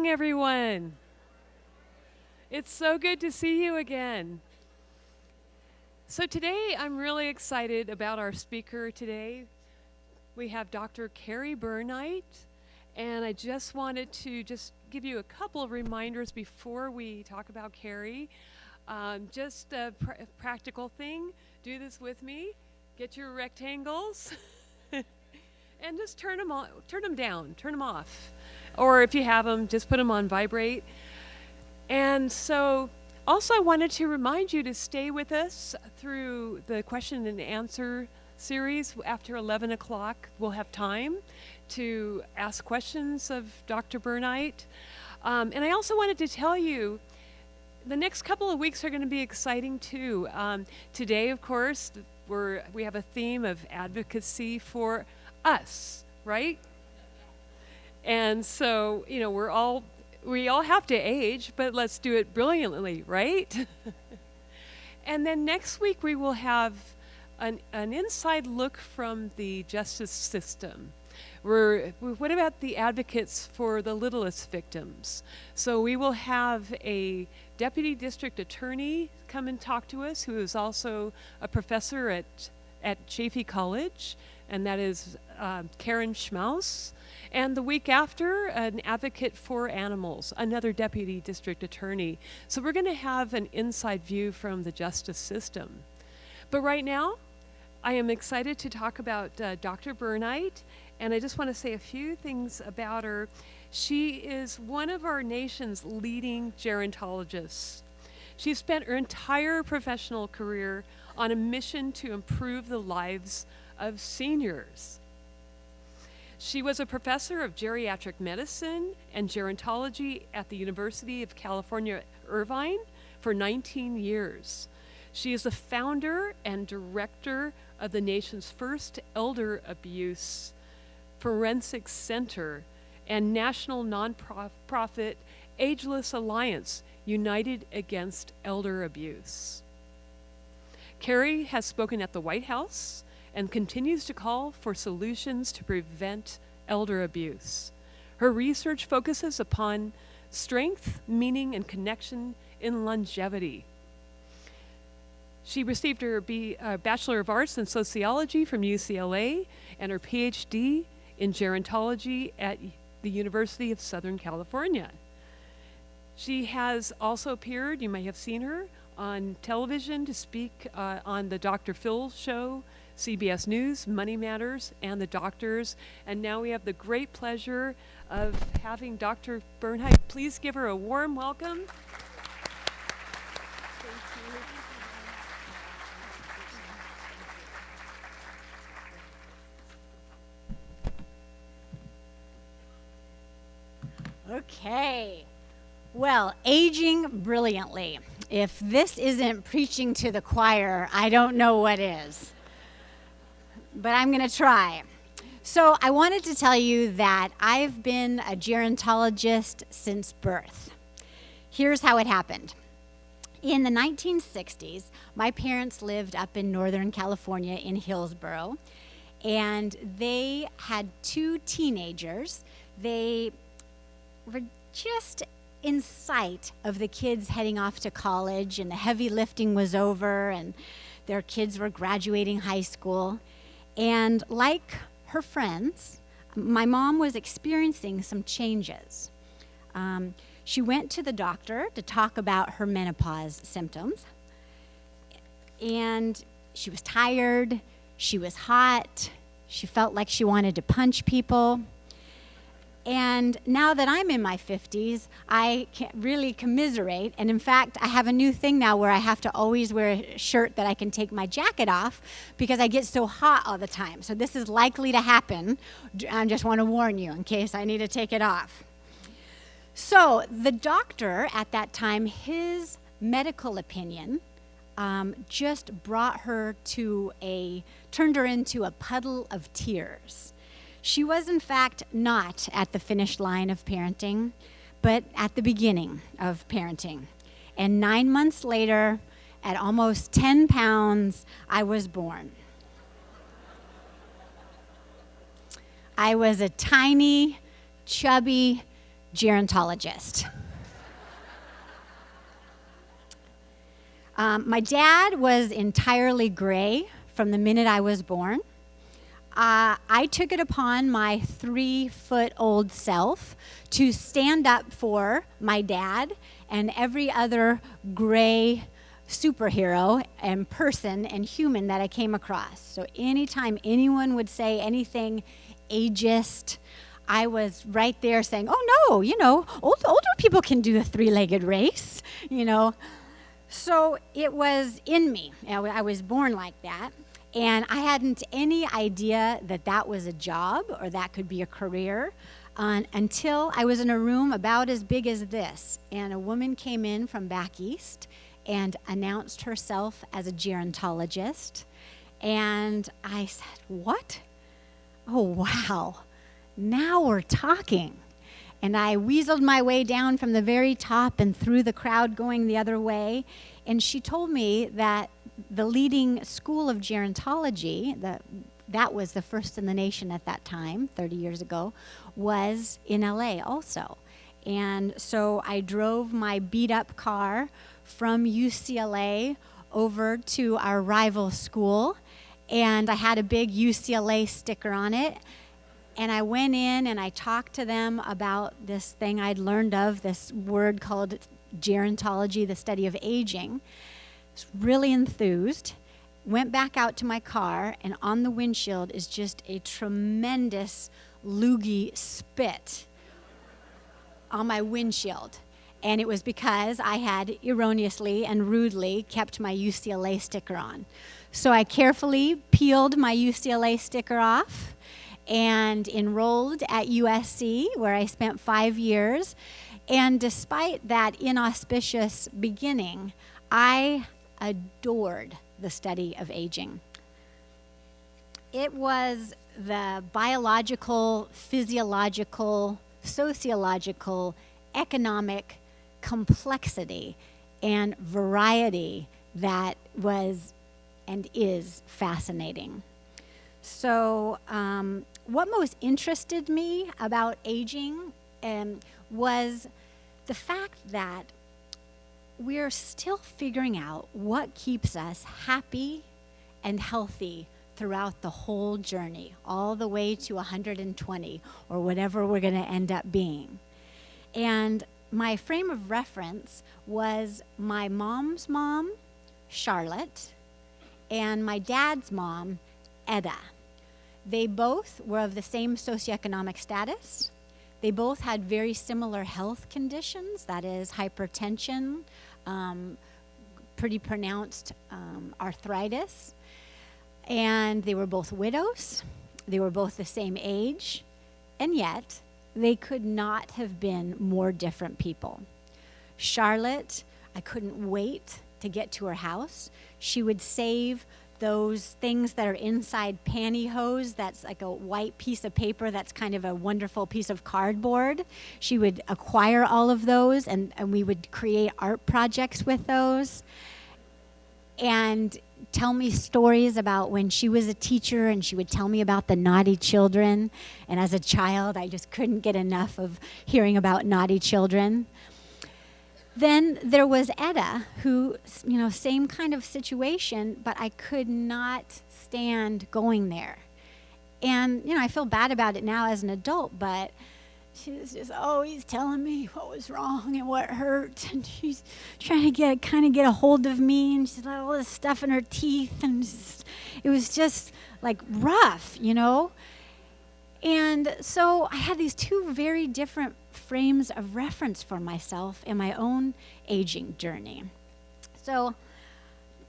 morning, everyone. It's so good to see you again. So today, I'm really excited about our speaker today. We have Dr. Kerry Burnight, and I just wanted to give you a couple of reminders before we talk about Kerry. Just a practical thing, do this with me. Get your rectangles and just turn them down, turn them off. Or if you have them, just put them on vibrate. And so also I wanted to remind you to stay with us through the question and answer series. After 11 o'clock, we'll have time to ask questions of Dr. Burnight. And I also wanted to tell you, the next couple of weeks are going to be exciting too. Today, of course, we have a theme of advocacy for us, right? And so, we all have to age, but let's do it brilliantly, right? And then next week we will have an inside look from the justice system. What about the advocates for the littlest victims? So we will have a deputy district attorney come and talk to us, who is also a professor at Chaffey College, and that is Karen Schmaus. And the week after, an advocate for animals, another deputy district attorney. So we're going to have an inside view from the justice system. But right now, I am excited to talk about Dr. Burnight, and I just want to say a few things about her. She is one of our nation's leading gerontologists. She spent her entire professional career on a mission to improve the lives of seniors. She was a professor of geriatric medicine and gerontology at the University of California, Irvine for 19 years. She is the founder and director of the nation's first elder abuse forensic center and national nonprofit Ageless Alliance, United Against Elder Abuse. Kerry has spoken at the White House and continues to call for solutions to prevent elder abuse. Her research focuses upon strength, meaning, and connection in longevity. She received her Bachelor of Arts in Sociology from UCLA and her PhD in Gerontology at the University of Southern California. She has also appeared, you may have seen her, on television to speak on the Dr. Phil show, CBS News, Money Matters, and The Doctors. And now we have the great pleasure of having Dr. Burnight. Please give her a warm welcome. Okay. Well, aging brilliantly. If this isn't preaching to the choir, I don't know what is. But I'm going to try. So I wanted to tell you that I've been a gerontologist since birth. Here's how it happened. In the 1960s, my parents lived up in Northern California in Hillsboro, and they had two teenagers. They were just in sight of the kids heading off to college, and the heavy lifting was over, and their kids were graduating high school. And like her friends, my mom was experiencing some changes. She went to the doctor to talk about her menopause symptoms. And she was tired, she was hot, she felt like she wanted to punch people. And now that I'm in my 50s, I can't really commiserate. And in fact, I have a new thing now where I have to always wear a shirt that I can take my jacket off because I get so hot all the time. So this is likely to happen. I just want to warn you in case I need to take it off. So the doctor at that time, his medical opinion just turned her into a puddle of tears. She was, in fact, not at the finish line of parenting, but at the beginning of parenting. And 9 months later, at almost 10 pounds, I was born. I was a tiny, chubby, gerontologist. My dad was entirely gray from the minute I was born. I took it upon my 3-foot-old self to stand up for my dad and every other gray superhero and person and human that I came across. So anytime anyone would say anything ageist, I was right there saying, oh no, older people can do a 3-legged race, So it was in me. I was born like that. And I hadn't any idea that that was a job or that could be a career until I was in a room about as big as this. And a woman came in from back east and announced herself as a gerontologist. And I said, what? Oh, wow. Now we're talking. And I weaseled my way down from the very top and through the crowd going the other way. And she told me that the leading school of gerontology, that was the first in the nation at that time, 30 years ago, was in LA also. And so I drove my beat-up car from UCLA over to our rival school, and I had a big UCLA sticker on it. And I went in and I talked to them about this thing I'd learned of, this word called gerontology, the study of aging. I was really enthused. Went back out to my car, and on the windshield is just a tremendous loogie spit on my windshield. And it was because I had erroneously and rudely kept my UCLA sticker on. So I carefully peeled my UCLA sticker off and enrolled at USC, where I spent 5 years. And despite that inauspicious beginning, I adored the study of aging. It was the biological, physiological, sociological, economic complexity and variety that was and is fascinating. So what most interested me about aging was the fact that we're still figuring out what keeps us happy and healthy throughout the whole journey, all the way to 120 or whatever we're going to end up being. And my frame of reference was my mom's mom, Charlotte, and my dad's mom, Etta. They both were of the same socioeconomic status. They both had very similar health conditions, that is hypertension, pretty pronounced arthritis. And they were both widows. They were both the same age. And yet, they could not have been more different people. Charlotte, I couldn't wait to get to her house. She would save those things that are inside pantyhose, that's like a white piece of paper that's kind of a wonderful piece of cardboard. She would acquire all of those, and we would create art projects with those. And tell me stories about when she was a teacher, and she would tell me about the naughty children. And as a child, I just couldn't get enough of hearing about naughty children. Then there was Etta, who, same kind of situation, but I could not stand going there. And, I feel bad about it now as an adult, but she was just always telling me what was wrong and what hurt. And she's trying to get a hold of me, and she's got all this stuff in her teeth, and it was just like rough, And so I had these two very different frames of reference for myself in my own aging journey. So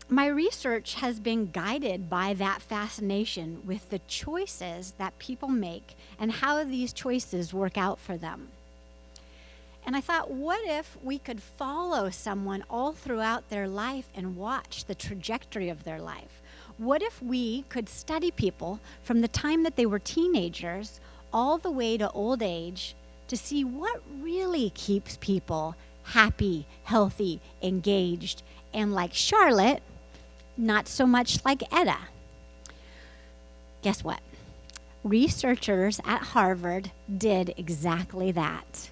my research has been guided by that fascination with the choices that people make and how these choices work out for them. And I thought, what if we could follow someone all throughout their life and watch the trajectory of their life? What if we could study people from the time that they were teenagers all the way to old age to see what really keeps people happy, healthy, engaged, and like Charlotte, not so much like Etta? Guess what? Researchers at Harvard did exactly that.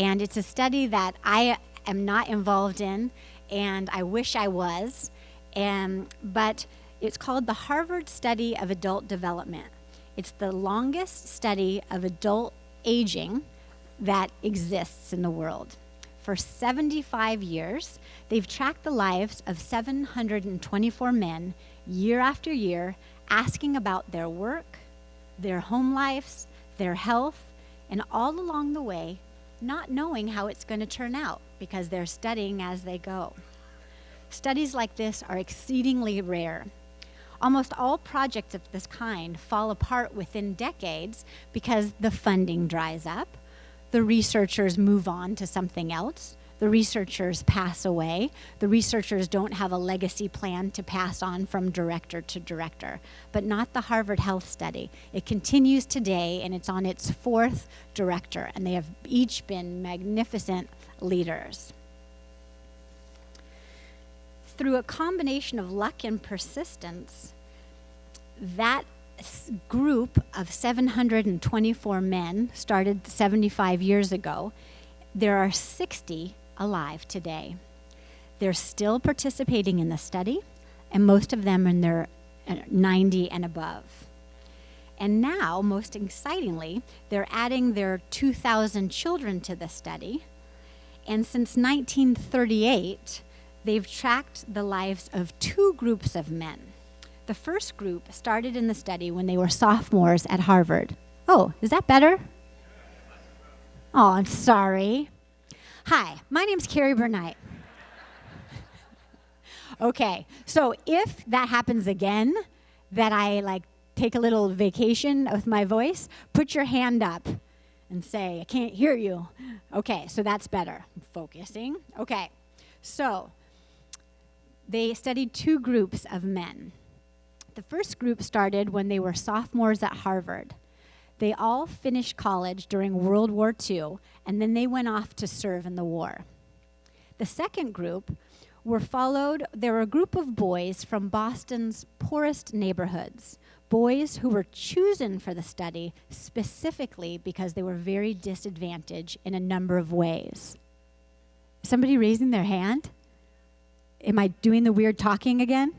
And it's a study that I am not involved in, and I wish I was. But it's called the Harvard Study of Adult Development. It's the longest study of adult aging that exists in the world. For 75 years, they've tracked the lives of 724 men year after year, asking about their work, their home lives, their health, and all along the way, not knowing how it's going to turn out because they're studying as they go. Studies like this are exceedingly rare. Almost all projects of this kind fall apart within decades because the funding dries up, the researchers move on to something else, the researchers pass away, the researchers don't have a legacy plan to pass on from director to director, but not the Harvard Health Study. It continues today, and it's on its 4th director, and they have each been magnificent leaders. Through a combination of luck and persistence, that group of 724 men started 75 years ago. There are 60 alive today. They're still participating in the study, and most of them are in their 90 and above. And now, most excitingly, they're adding their 2,000 children to the study. And since 1938, they've tracked the lives of 2 groups of men. The first group started in the study when they were sophomores at Harvard. Oh, is that better? Oh, I'm sorry. Hi, my name's Kerry Burnight. Okay, so if that happens again, that I take a little vacation with my voice, put your hand up and say, I can't hear you. Okay, so that's better. I'm focusing. Okay, so they studied 2 groups of men. The first group started when they were sophomores at Harvard. They all finished college during World War II, and then they went off to serve in the war. The second group there were a group of boys from Boston's poorest neighborhoods, boys who were chosen for the study specifically because they were very disadvantaged in a number of ways. Somebody raising their hand? Am I doing the weird talking again?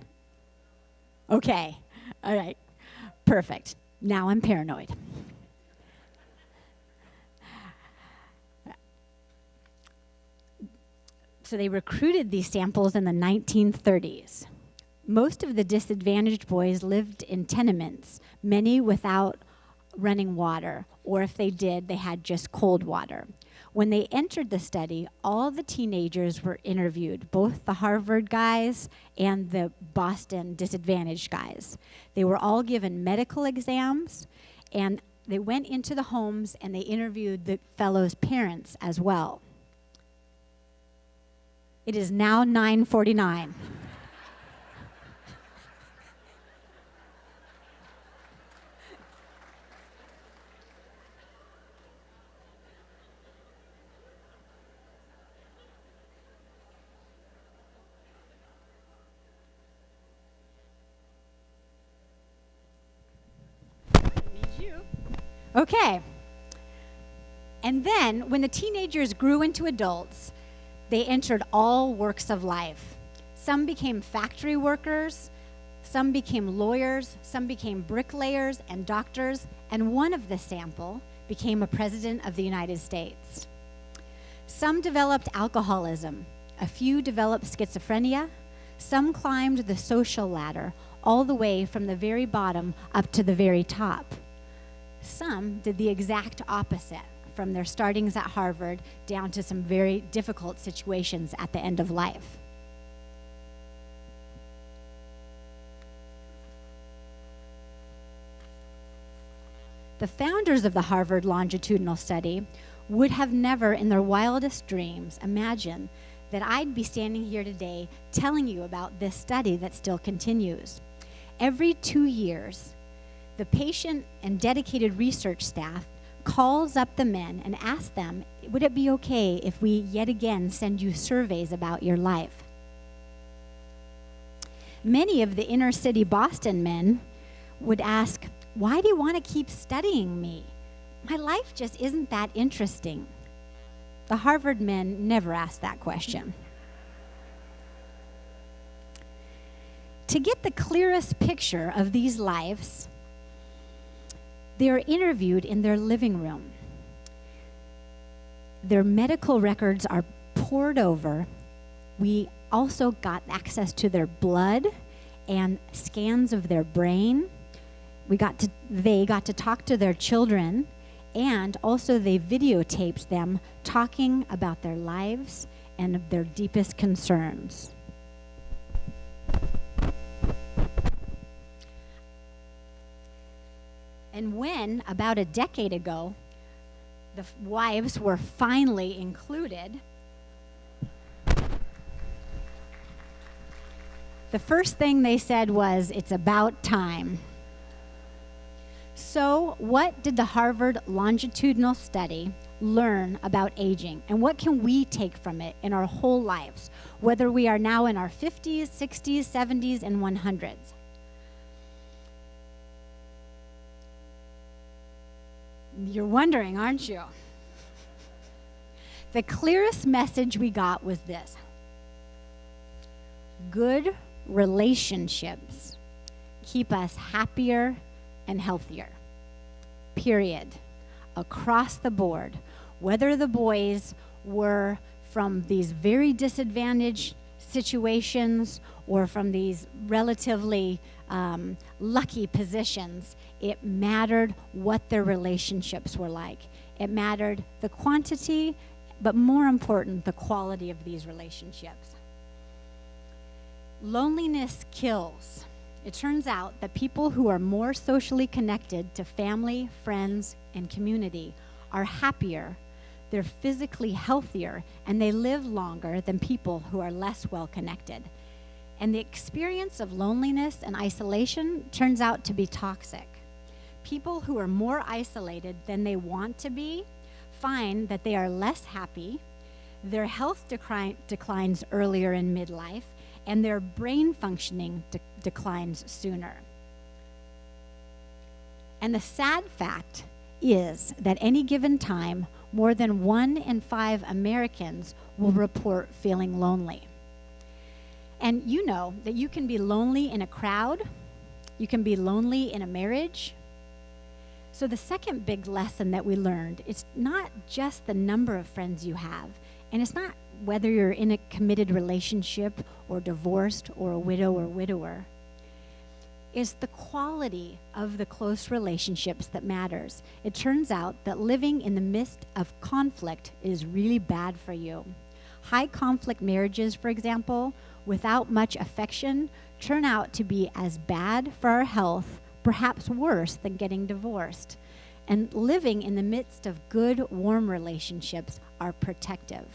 Okay, all right, perfect. Now I'm paranoid. So they recruited these samples in the 1930s. Most of the disadvantaged boys lived in tenements, many without running water, or if they did, they had just cold water. When they entered the study, all the teenagers were interviewed, both the Harvard guys and the Boston disadvantaged guys. They were all given medical exams, and they went into the homes and they interviewed the fellows' parents as well. It is now 9:49. Okay. And then, when the teenagers grew into adults, they entered all walks of life. Some became factory workers, some became lawyers, some became bricklayers and doctors, and one of the sample became a president of the United States. Some developed alcoholism, a few developed schizophrenia, some climbed the social ladder all the way from the very bottom up to the very top. Some did the exact opposite, from their startings at Harvard down to some very difficult situations at the end of life. The founders of the Harvard Longitudinal Study would have never in their wildest dreams imagined that I'd be standing here today telling you about this study that still continues. Every 2 years, the patient and dedicated research staff calls up the men and asks them, would it be okay if we yet again send you surveys about your life? Many of the inner city Boston men would ask, why do you want to keep studying me? My life just isn't that interesting. The Harvard men never asked that question. To get the clearest picture of these lives, they are interviewed in their living room. Their medical records are poured over. We also got access to their blood and scans of their brain. They got to talk to their children, and also they videotaped them talking about their lives and of their deepest concerns. And when, about a decade ago, the wives were finally included, the first thing they said was, "It's about time." So, what did the Harvard longitudinal study learn about aging? And what can we take from it in our whole lives, whether we are now in our 50s, 60s, 70s, and 100s? You're wondering, aren't you? The clearest message we got was this: good relationships keep us happier and healthier. Period. Across the board. Whether the boys were from these very disadvantaged situations or from these relatively lucky positions, it mattered what their relationships were like. It mattered the quantity, but more important, the quality of these relationships. Loneliness kills. It turns out that people who are more socially connected to family, friends, and community are happier, they're physically healthier, and they live longer than people who are less well connected. And the experience of loneliness and isolation turns out to be toxic. People who are more isolated than they want to be find that they are less happy, their health declines earlier in midlife, and their brain functioning declines sooner. And the sad fact is that any given time, more than 1 in 5 Americans will report feeling lonely. And you know that you can be lonely in a crowd, you can be lonely in a marriage. So the second big lesson that we learned, it's not just the number of friends you have, and it's not whether you're in a committed relationship or divorced or a widow or widower, is the quality of the close relationships that matters. It turns out that living in the midst of conflict is really bad for you. High conflict marriages, for example, without much affection, turn out to be as bad for our health, perhaps worse than getting divorced. And living in the midst of good, warm relationships are protective.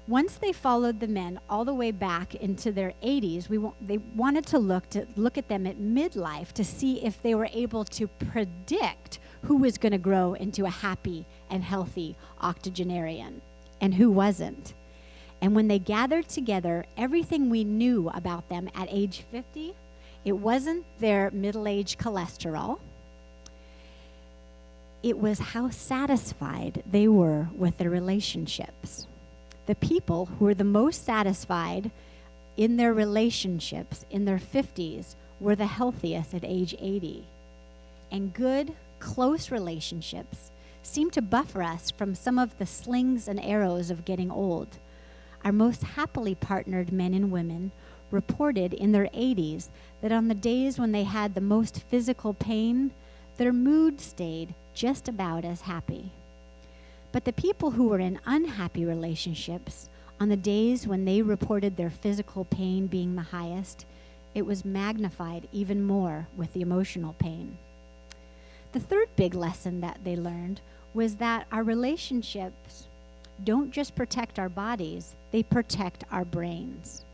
Once they followed the men all the way back into their 80s, they wanted to look at them at midlife to see if they were able to predict who was going to grow into a happy and healthy octogenarian and who wasn't. And when they gathered together everything we knew about them at age 50, it wasn't their middle-age cholesterol. It was how satisfied they were with their relationships. The people who were the most satisfied in their relationships in their 50s were the healthiest at age 80. And good, close relationships seem to buffer us from some of the slings and arrows of getting old. Our most happily partnered men and women reported in their 80s that on the days when they had the most physical pain, their mood stayed just about as happy. But the people who were in unhappy relationships, on the days when they reported their physical pain being the highest, it was magnified even more with the emotional pain. The third big lesson that they learned was that our relationships don't just protect our bodies, they protect our brains.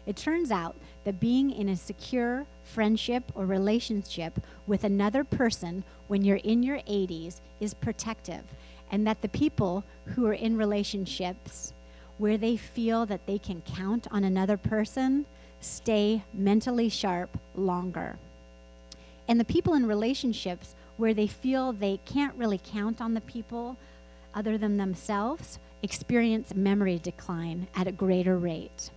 It turns out that being in a secure friendship or relationship with another person when you're in your 80s is protective, and that the people who are in relationships where they feel that they can count on another person stay mentally sharp longer. And the people in relationships where they feel they can't really count on the people other than themselves, experience memory decline at a greater rate.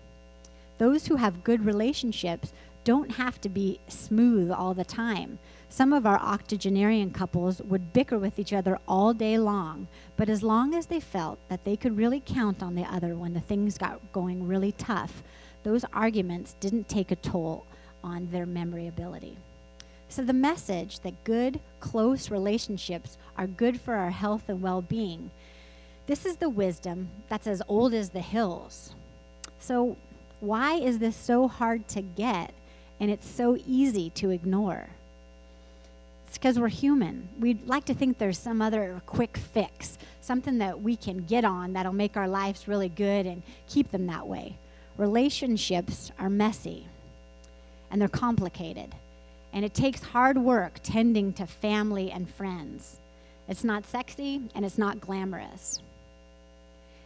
Those who have good relationships don't have to be smooth all the time. Some of our octogenarian couples would bicker with each other all day long, but as long as they felt that they could really count on the other when the things got going really tough, those arguments didn't take a toll on their memory ability. So the message that good, close relationships are good for our health and well-being, this is the wisdom that's as old as the hills. So why is this so hard to get and it's so easy to ignore? It's because we're human. We'd like to think there's some other quick fix, something that we can get on that'll make our lives really good and keep them that way. Relationships are messy and they're complicated, and it takes hard work tending to family and friends. It's not sexy and it's not glamorous.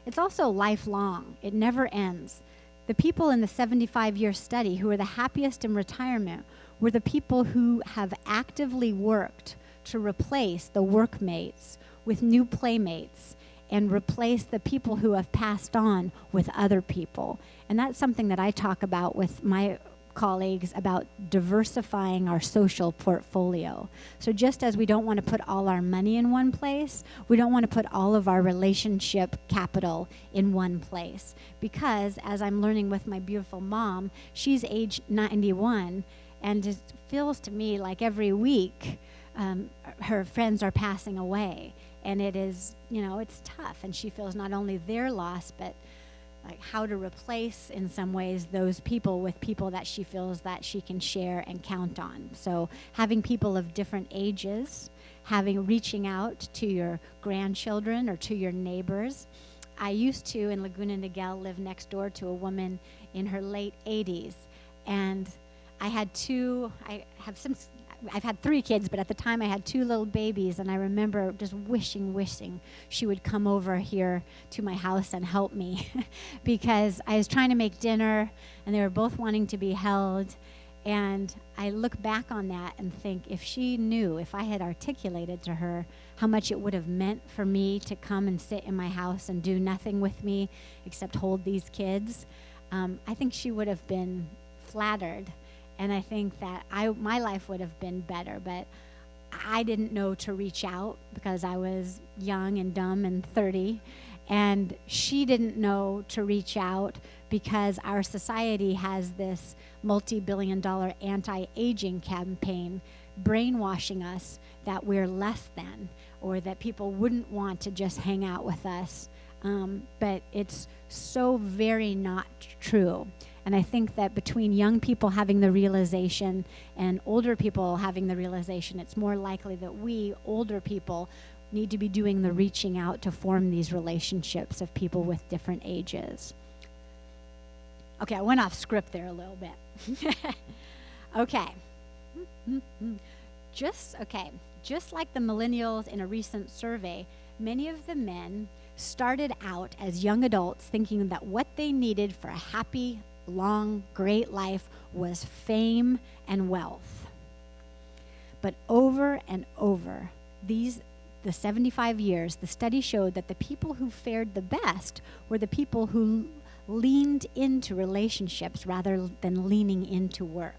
It's also lifelong. It never ends. The people in the 75-year study who are the happiest in retirement were the people who have actively worked to replace the workmates with new playmates and replace the people who have passed on with other people. And that's something that I talk about with my colleagues about diversifying our social portfolio. So just as we don't want to put all our money in one place, we don't want to put all of our relationship capital in one place. Because as I'm learning with my beautiful mom, she's age 91, and it feels to me like every week her friends are passing away. And it is, it's tough. And she feels not only their loss, but like how to replace in some ways those people with people that she feels that she can share and count on. So having people of different ages, reaching out to your grandchildren or to your neighbors. I used to, in Laguna Niguel, live next door to a woman in her late 80s. And I've had 3 kids, but at the time I had 2 little babies, and I remember just wishing she would come over here to my house and help me because I was trying to make dinner and they were both wanting to be held. And I look back on that and think if she knew, if I had articulated to her how much it would have meant for me to come and sit in my house and do nothing with me except hold these kids, I think she would have been flattered. And I think that my life would have been better, but I didn't know to reach out because I was young and dumb and 30. And she didn't know to reach out because our society has this multi-billion-dollar anti-aging campaign brainwashing us that we're less than or that people wouldn't want to just hang out with us. But it's so very not true. And I think that between young people having the realization and older people having the realization, it's more likely that we, older people, need to be doing the reaching out to form these relationships of people with different ages. Okay, I went off script there a little bit. Okay. Just like the millennials in a recent survey, many of the men started out as young adults thinking that what they needed for a happy, long, great life was fame and wealth. But over and over, the 75 years, the study showed that the people who fared the best were the people who leaned into relationships rather than leaning into work.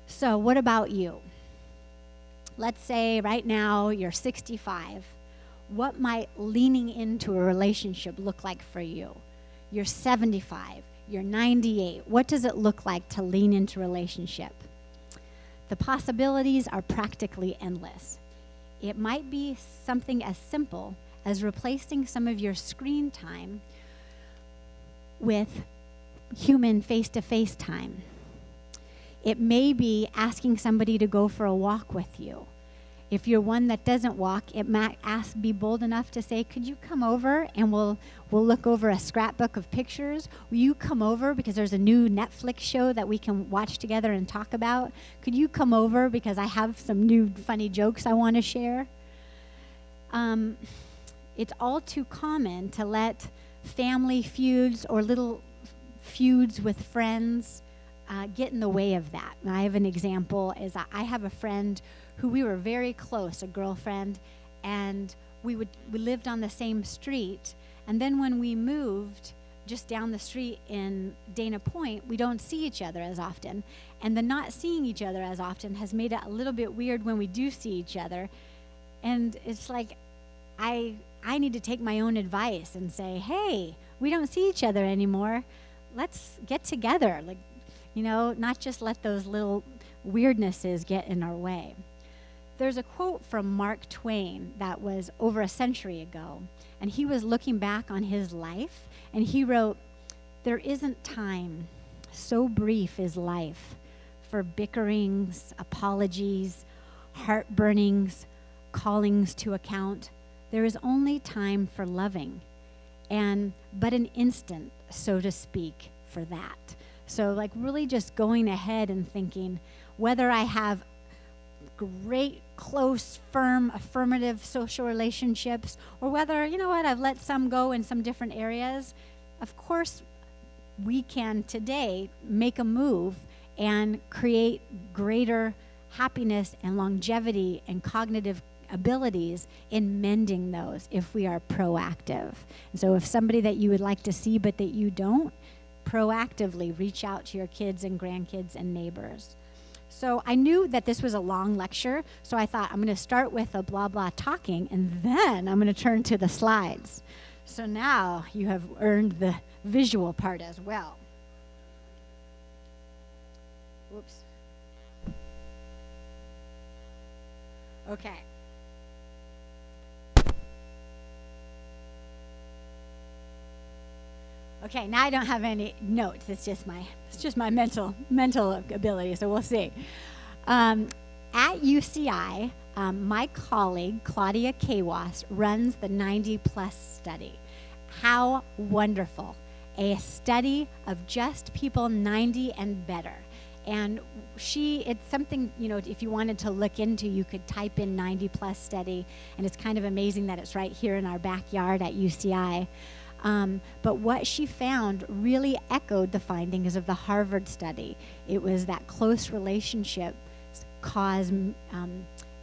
So what about you? Let's say right now you're 65. What might leaning into a relationship look like for you? You're 75. You're 98. What does it look like to lean into a relationship? The possibilities are practically endless. It might be something as simple as replacing some of your screen time with human face-to-face time. It may be asking somebody to go for a walk with you. If you're one that doesn't walk, it might be bold enough to say, could you come over and we'll look over a scrapbook of pictures? Will you come over because there's a new Netflix show that we can watch together and talk about? Could you come over because I have some new funny jokes I want to share? It's all too common to let family feuds or little feuds with friends get in the way of that. And I have an example is I have a friend who we were very close, a girlfriend, and we lived on the same street, And then when we moved just down the street in Dana Point, we don't see each other as often. And the not seeing each other as often has made it a little bit weird when we do see each other. And it's like, I need to take my own advice and say, hey, we don't see each other anymore. Let's get together. Like, not just let those little weirdnesses get in our way. There's a quote from Mark Twain that was over a century ago, and he was looking back on his life, and he wrote, "There isn't time, so brief is life, for bickerings, apologies, heartburnings, callings to account. There is only time for loving, and but an instant, so to speak, for that." So like really just going ahead and thinking, whether I have great, close, firm, affirmative social relationships, or whether, I've let some go in some different areas, of course, we can today make a move and create greater happiness and longevity and cognitive abilities in mending those if we are proactive. And so if somebody that you would like to see but that you don't, proactively reach out to your kids and grandkids and neighbors. So I knew that this was a long lecture, so I thought I'm going to start with a blah blah talking, and then I'm going to turn to the slides. So now you have earned the visual part as well. Whoops. Okay. Okay, now I don't have any notes. It's just my mental ability. So we'll see. At UCI, my colleague Claudia Kawas runs the 90 Plus study. How wonderful! A study of just people 90 and better. And it's something, if you wanted to look into, you could type in 90 Plus study, and it's kind of amazing that it's right here in our backyard at UCI. But what she found really echoed the findings of the Harvard study. It was that close relationships cause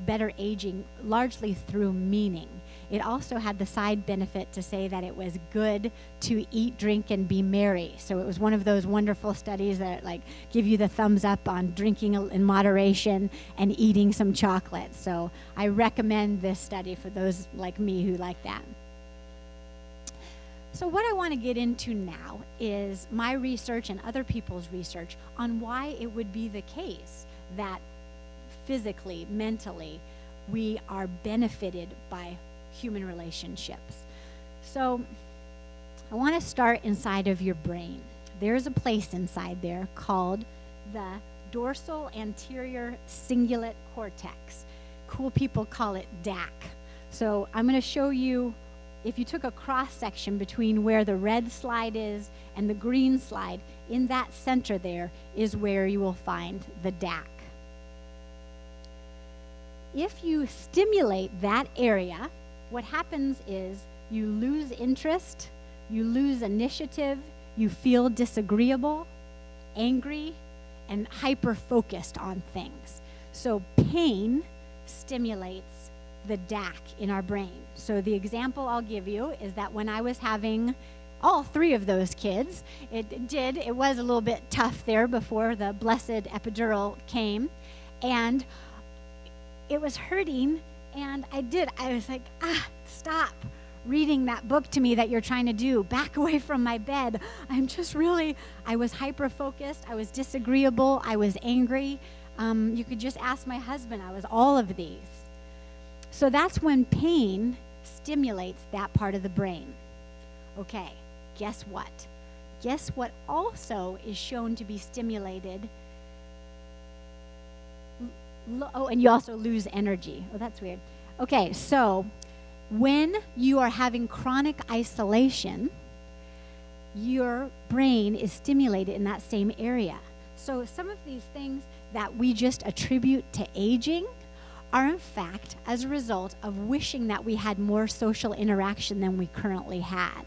better aging largely through meaning. It also had the side benefit to say that it was good to eat, drink, and be merry. So it was one of those wonderful studies that give you the thumbs up on drinking in moderation and eating some chocolate. So I recommend this study for those like me who like that. So what I want to get into now is my research and other people's research on why it would be the case that physically, mentally, we are benefited by human relationships. So I want to start inside of your brain. There's a place inside there called the dorsal anterior cingulate cortex. Cool people call it DAC. So I'm going to show you, if you took a cross section between where the red slide is and the green slide, in that center there is where you will find the DAC. If you stimulate that area, what happens is you lose interest, you lose initiative, you feel disagreeable, angry, and hyper-focused on things. So pain stimulates the DAC in our brain. So the example I'll give you is that when I was having all three of those kids, it was a little bit tough there before the blessed epidural came, and it was hurting, and I was like, stop reading that book to me that you're trying to do. Back away from my bed. I was hyper-focused, I was disagreeable, I was angry. You could just ask my husband, I was all of these. So that's when pain stimulates that part of the brain. Okay, guess what? Guess what also is shown to be stimulated? And you also lose energy. Oh, that's weird. Okay, so when you are having chronic isolation, your brain is stimulated in that same area. So some of these things that we just attribute to aging are in fact as a result of wishing that we had more social interaction than we currently had.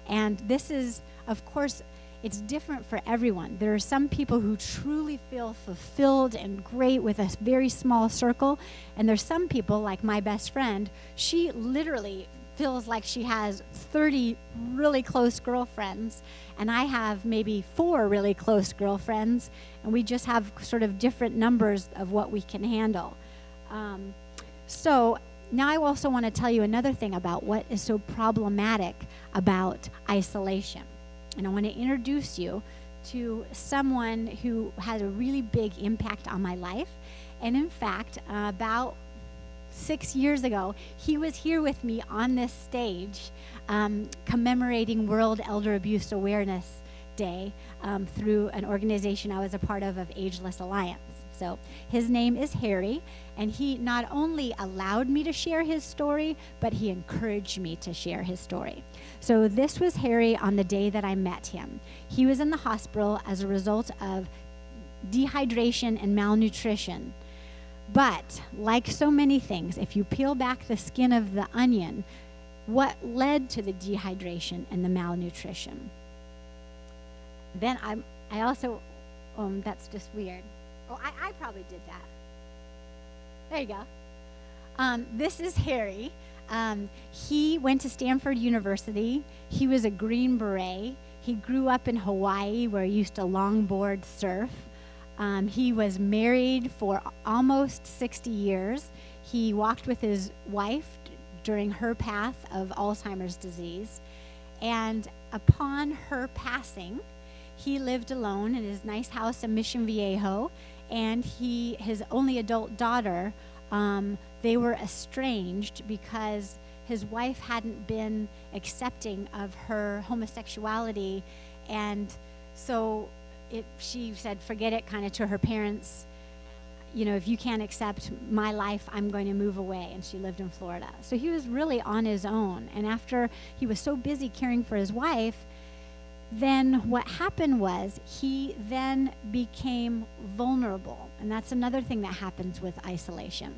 And this is, of course, it's different for everyone. There are some people who truly feel fulfilled and great with a very small circle, and there's some people, like my best friend, she literally feels like she has 30 really close girlfriends, and I have maybe 4 really close girlfriends, and we just have sort of different numbers of what we can handle. So now I also want to tell you another thing about what is so problematic about isolation. And I want to introduce you to someone who had a really big impact on my life. And in fact, about 6 years ago, he was here with me on this stage commemorating World Elder Abuse Awareness Day through an organization I was a part of Ageless Alliance. So his name is Harry, and he not only allowed me to share his story, but he encouraged me to share his story. So this was Harry on the day that I met him. He was in the hospital as a result of dehydration and malnutrition. But like so many things, if you peel back the skin of the onion, what led to the dehydration and the malnutrition? Then I also, that's just weird. Oh, I probably did that. There you go. This is Harry. He went to Stanford University. He was a Green Beret. He grew up in Hawaii, where he used to longboard surf. He was married for almost 60 years. He walked with his wife during her path of Alzheimer's disease. And upon her passing, he lived alone in his nice house in Mission Viejo. And his only adult daughter, they were estranged because his wife hadn't been accepting of her homosexuality. And so she said, forget it, kind of to her parents, you know, if you can't accept my life, I'm going to move away. And she lived in Florida. So he was really on his own. And after he was so busy caring for his wife, then what happened was he then became vulnerable. And that's another thing that happens with isolation.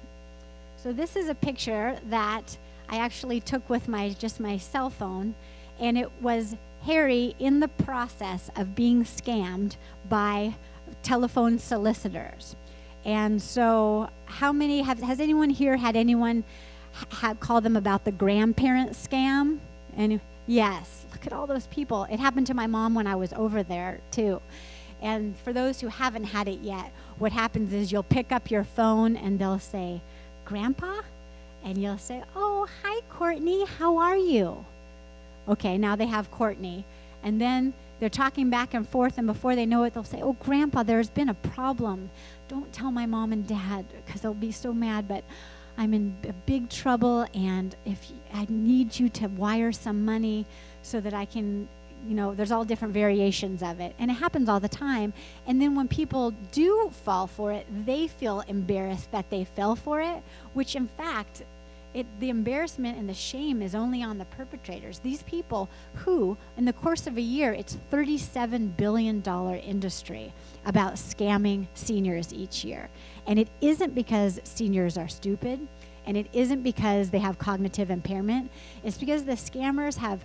So this is a picture that I actually took with my cell phone, and it was Harry in the process of being scammed by telephone solicitors. And so has anyone here had anyone call them about the grandparent scam? And yes, look at all those people. It happened to my mom when I was over there too. And for those who haven't had it yet, what happens is you'll pick up your phone and they'll say, Grandpa? And you'll say, oh, hi, Courtney, how are you? Okay, now they have Courtney. And then they're talking back and forth, and before they know it, they'll say, oh, Grandpa, there's been a problem. Don't tell my mom and dad, because they'll be so mad, but I'm in big trouble, and I need you to wire some money so that I can, there's all different variations of it. And it happens all the time. And then when people do fall for it, they feel embarrassed that they fell for it, which in fact, the embarrassment and the shame is only on the perpetrators. These people who, in the course of a year, it's $37 billion industry about scamming seniors each year. And it isn't because seniors are stupid, and it isn't because they have cognitive impairment. It's because the scammers have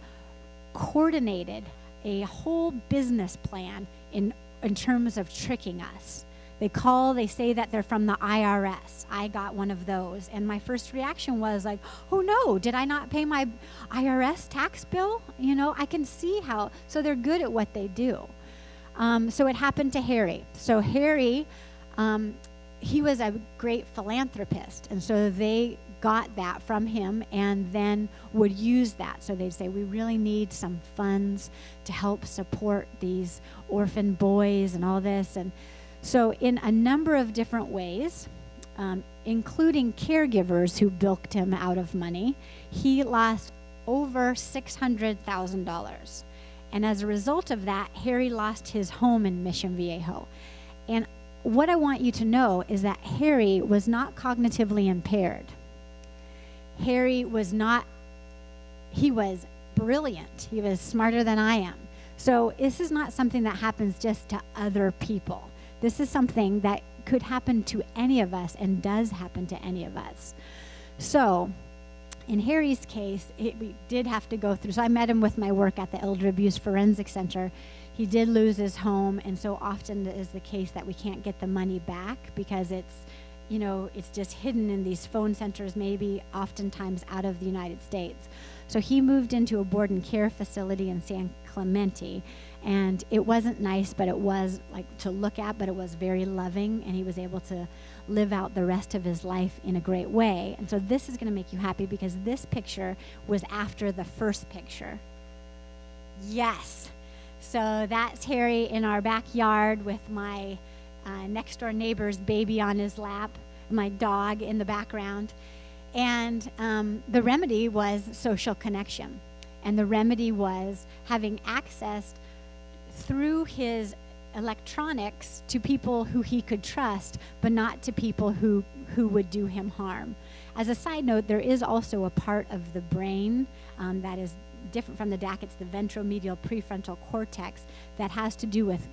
coordinated a whole business plan in terms of tricking us. They say that they're from the IRS. I got one of those. And my first reaction was like, oh no, did I not pay my IRS tax bill? I can see how. So they're good at what they do. So it happened to Harry. So Harry, he was a great philanthropist. And so they got that from him and then would use that. So they'd say, we really need some funds to help support these orphan boys and all this. And so in a number of different ways, including caregivers who bilked him out of money, he lost over $600,000. And as a result of that, Harry lost his home in Mission Viejo. And what I want you to know is that Harry was not cognitively impaired. Harry was he was brilliant. He was smarter than I am. So this is not something that happens just to other people. This is something that could happen to any of us and does happen to any of us. So in Harry's case, we did have to go through. So I met him with my work at the Elder Abuse Forensic Center. He did lose his home, and so often it is the case that we can't get the money back because it's, it's just hidden in these phone centers, maybe oftentimes out of the United States. So he moved into a board and care facility in San Clemente, and it wasn't nice, but it was like to look at, but it was very loving, and he was able to live out the rest of his life in a great way. And so this is going to make you happy, because this picture was after the first picture. Yes. So that's Harry in our backyard with my next door neighbor's baby on his lap, my dog in the background. And the remedy was social connection. And the remedy was having access through his electronics to people who he could trust, but not to people who would do him harm. As a side note, there is also a part of the brain that is different from the DAC. It's the ventromedial prefrontal cortex that has to do with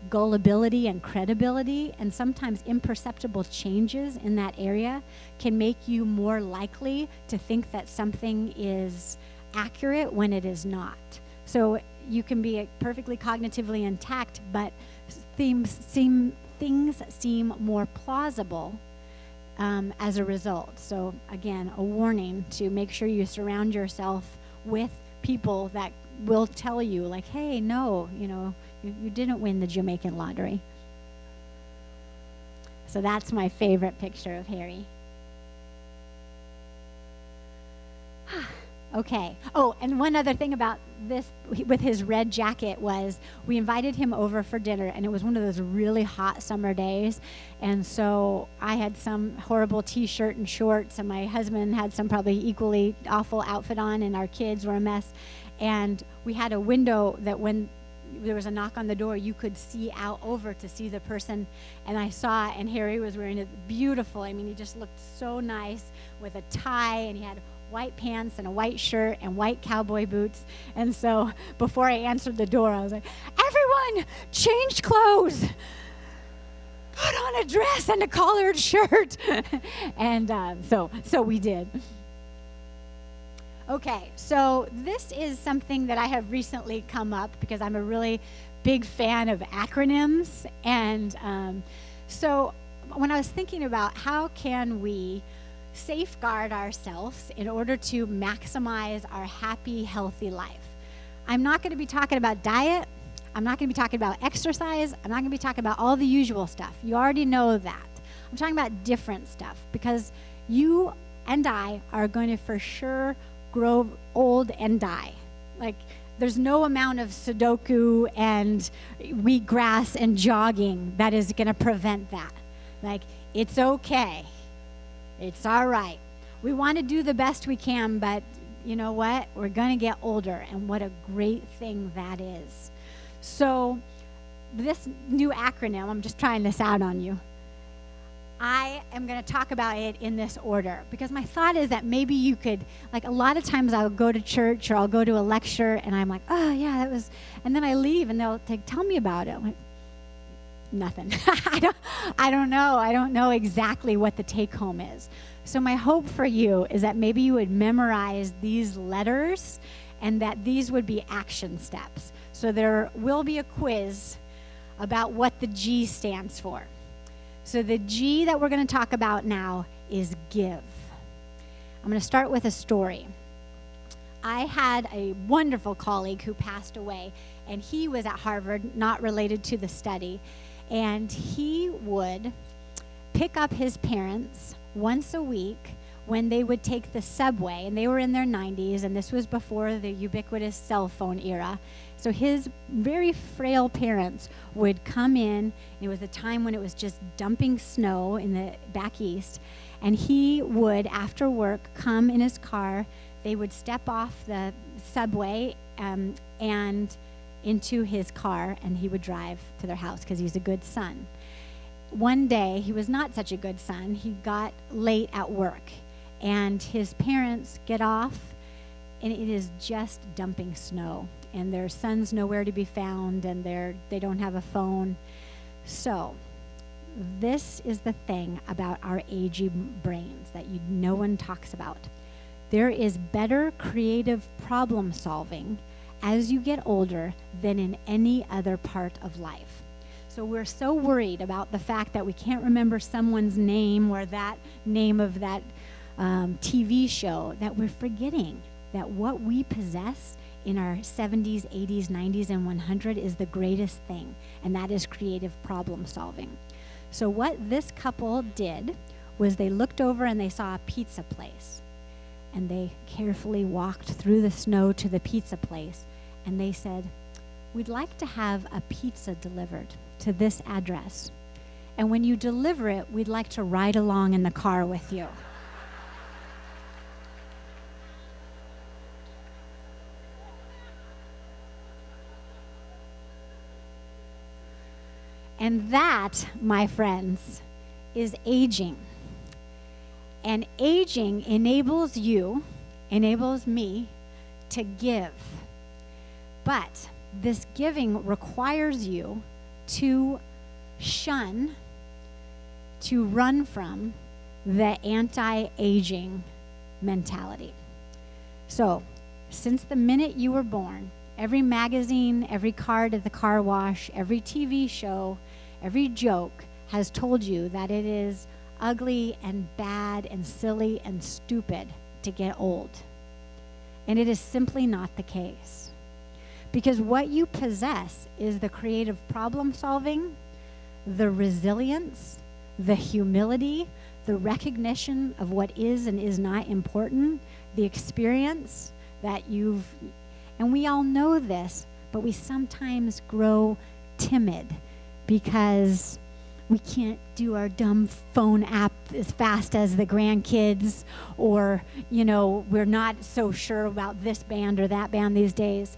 gullibility and credibility, and sometimes imperceptible changes in that area can make you more likely to think that something is accurate when it is not. So you can be perfectly cognitively intact, but things seem more plausible as a result. So again, a warning to make sure you surround yourself with people that will tell you, like, hey, no, you didn't win the Jamaican lottery. So that's my favorite picture of Harry. Okay. Oh, and one other thing about this with his red jacket was we invited him over for dinner, and it was one of those really hot summer days. And so I had some horrible t-shirt and shorts, and my husband had some probably equally awful outfit on, and our kids were a mess. And we had a window that when there was a knock on the door, you could see out over to see the person. And I saw, and Harry was wearing it beautiful. I mean, he just looked so nice with a tie, and he had white pants and a white shirt and white cowboy boots. And so before I answered the door, I was like, everyone, change clothes. Put on a dress and a collared shirt. And so we did. Okay, so this is something that I have recently come up because I'm a really big fan of acronyms. And so when I was thinking about how can we safeguard ourselves in order to maximize our happy, healthy life, I'm not going to be talking about diet. I'm not going to be talking about exercise. I'm not going to be talking about all the usual stuff. You already know that. I'm talking about different stuff because you and I are going to for sure grow old and die. Like, there's no amount of Sudoku and wheatgrass and jogging that is going to prevent that. Like, it's okay. It's all right. We want to do the best we can, but you know what? We're going to get older, and what a great thing that is. So this new acronym, I'm just trying this out on you. I am going to talk about it in this order because my thought is that maybe you could, like, a lot of times I'll go to church or I'll go to a lecture and I'm like, oh yeah, that was, and then I leave and they'll tell me about it. I'm like, nothing. I don't know. I don't know exactly what the take home is. So my hope for you is that maybe you would memorize these letters and that these would be action steps. So there will be a quiz about what the G stands for. So the G that we're going to talk about now is give. I'm going to start with a story. I had a wonderful colleague who passed away, and he was at Harvard, not related to the study, and he would pick up his parents once a week when they would take the subway, and they were in their 90s, and this was before the ubiquitous cell phone era. So his very frail parents would come in, and it was a time when it was just dumping snow in the back east, and he would, after work, come in his car. They would step off the subway and into his car, and he would drive to their house because he's a good son. One day, he was not such a good son. He got late at work, and his parents get off, and it is just dumping snow, and their son's nowhere to be found, and they don't have a phone. So this is the thing about our aging brains that no one talks about. There is better creative problem solving as you get older than in any other part of life. So we're so worried about the fact that we can't remember someone's name or that name of that TV show that we're forgetting that what we possess in our 70s, 80s, 90s, and 100 is the greatest thing, and that is creative problem solving. So what this couple did was they looked over and they saw a pizza place, and they carefully walked through the snow to the pizza place, and they said, "We'd like to have a pizza delivered to this address, and when you deliver it, we'd like to ride along in the car with you." And that, my friends, is aging. And aging enables me to give. But this giving requires you to shun, to run from the anti-aging mentality. So, since the minute you were born, every magazine, every card at the car wash, every TV show, every joke has told you that it is ugly and bad and silly and stupid to get old. And it is simply not the case. Because what you possess is the creative problem solving, the resilience, the humility, the recognition of what is and is not important, the experience that and we all know this, but we sometimes grow timid because we can't do our dumb phone app as fast as the grandkids, or, we're not so sure about this band or that band these days.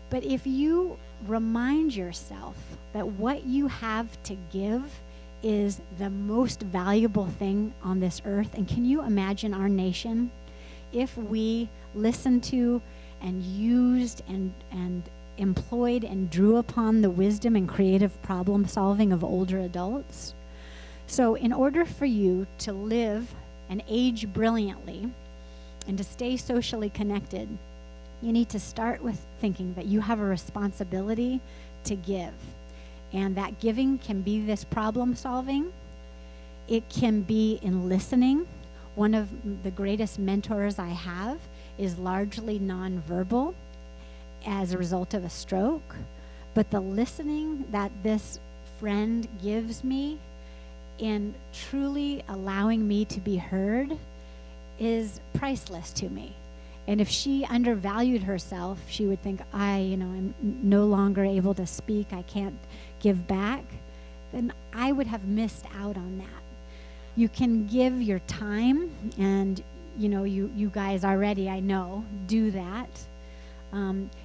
But if you remind yourself that what you have to give is the most valuable thing on this earth, and can you imagine our nation if we listened to and used and employed and drew upon the wisdom and creative problem solving of older adults? So in order for you to live and age brilliantly and to stay socially connected, you need to start with thinking that you have a responsibility to give. And that giving can be this problem solving. It can be in listening. One of the greatest mentors I have is largely nonverbal as a result of a stroke. But the listening that this friend gives me in truly allowing me to be heard is priceless to me. And if she undervalued herself, she would think, I'm no longer able to speak, I can't give back, then I would have missed out on that. You can give your time, and you guys already, I know, do that.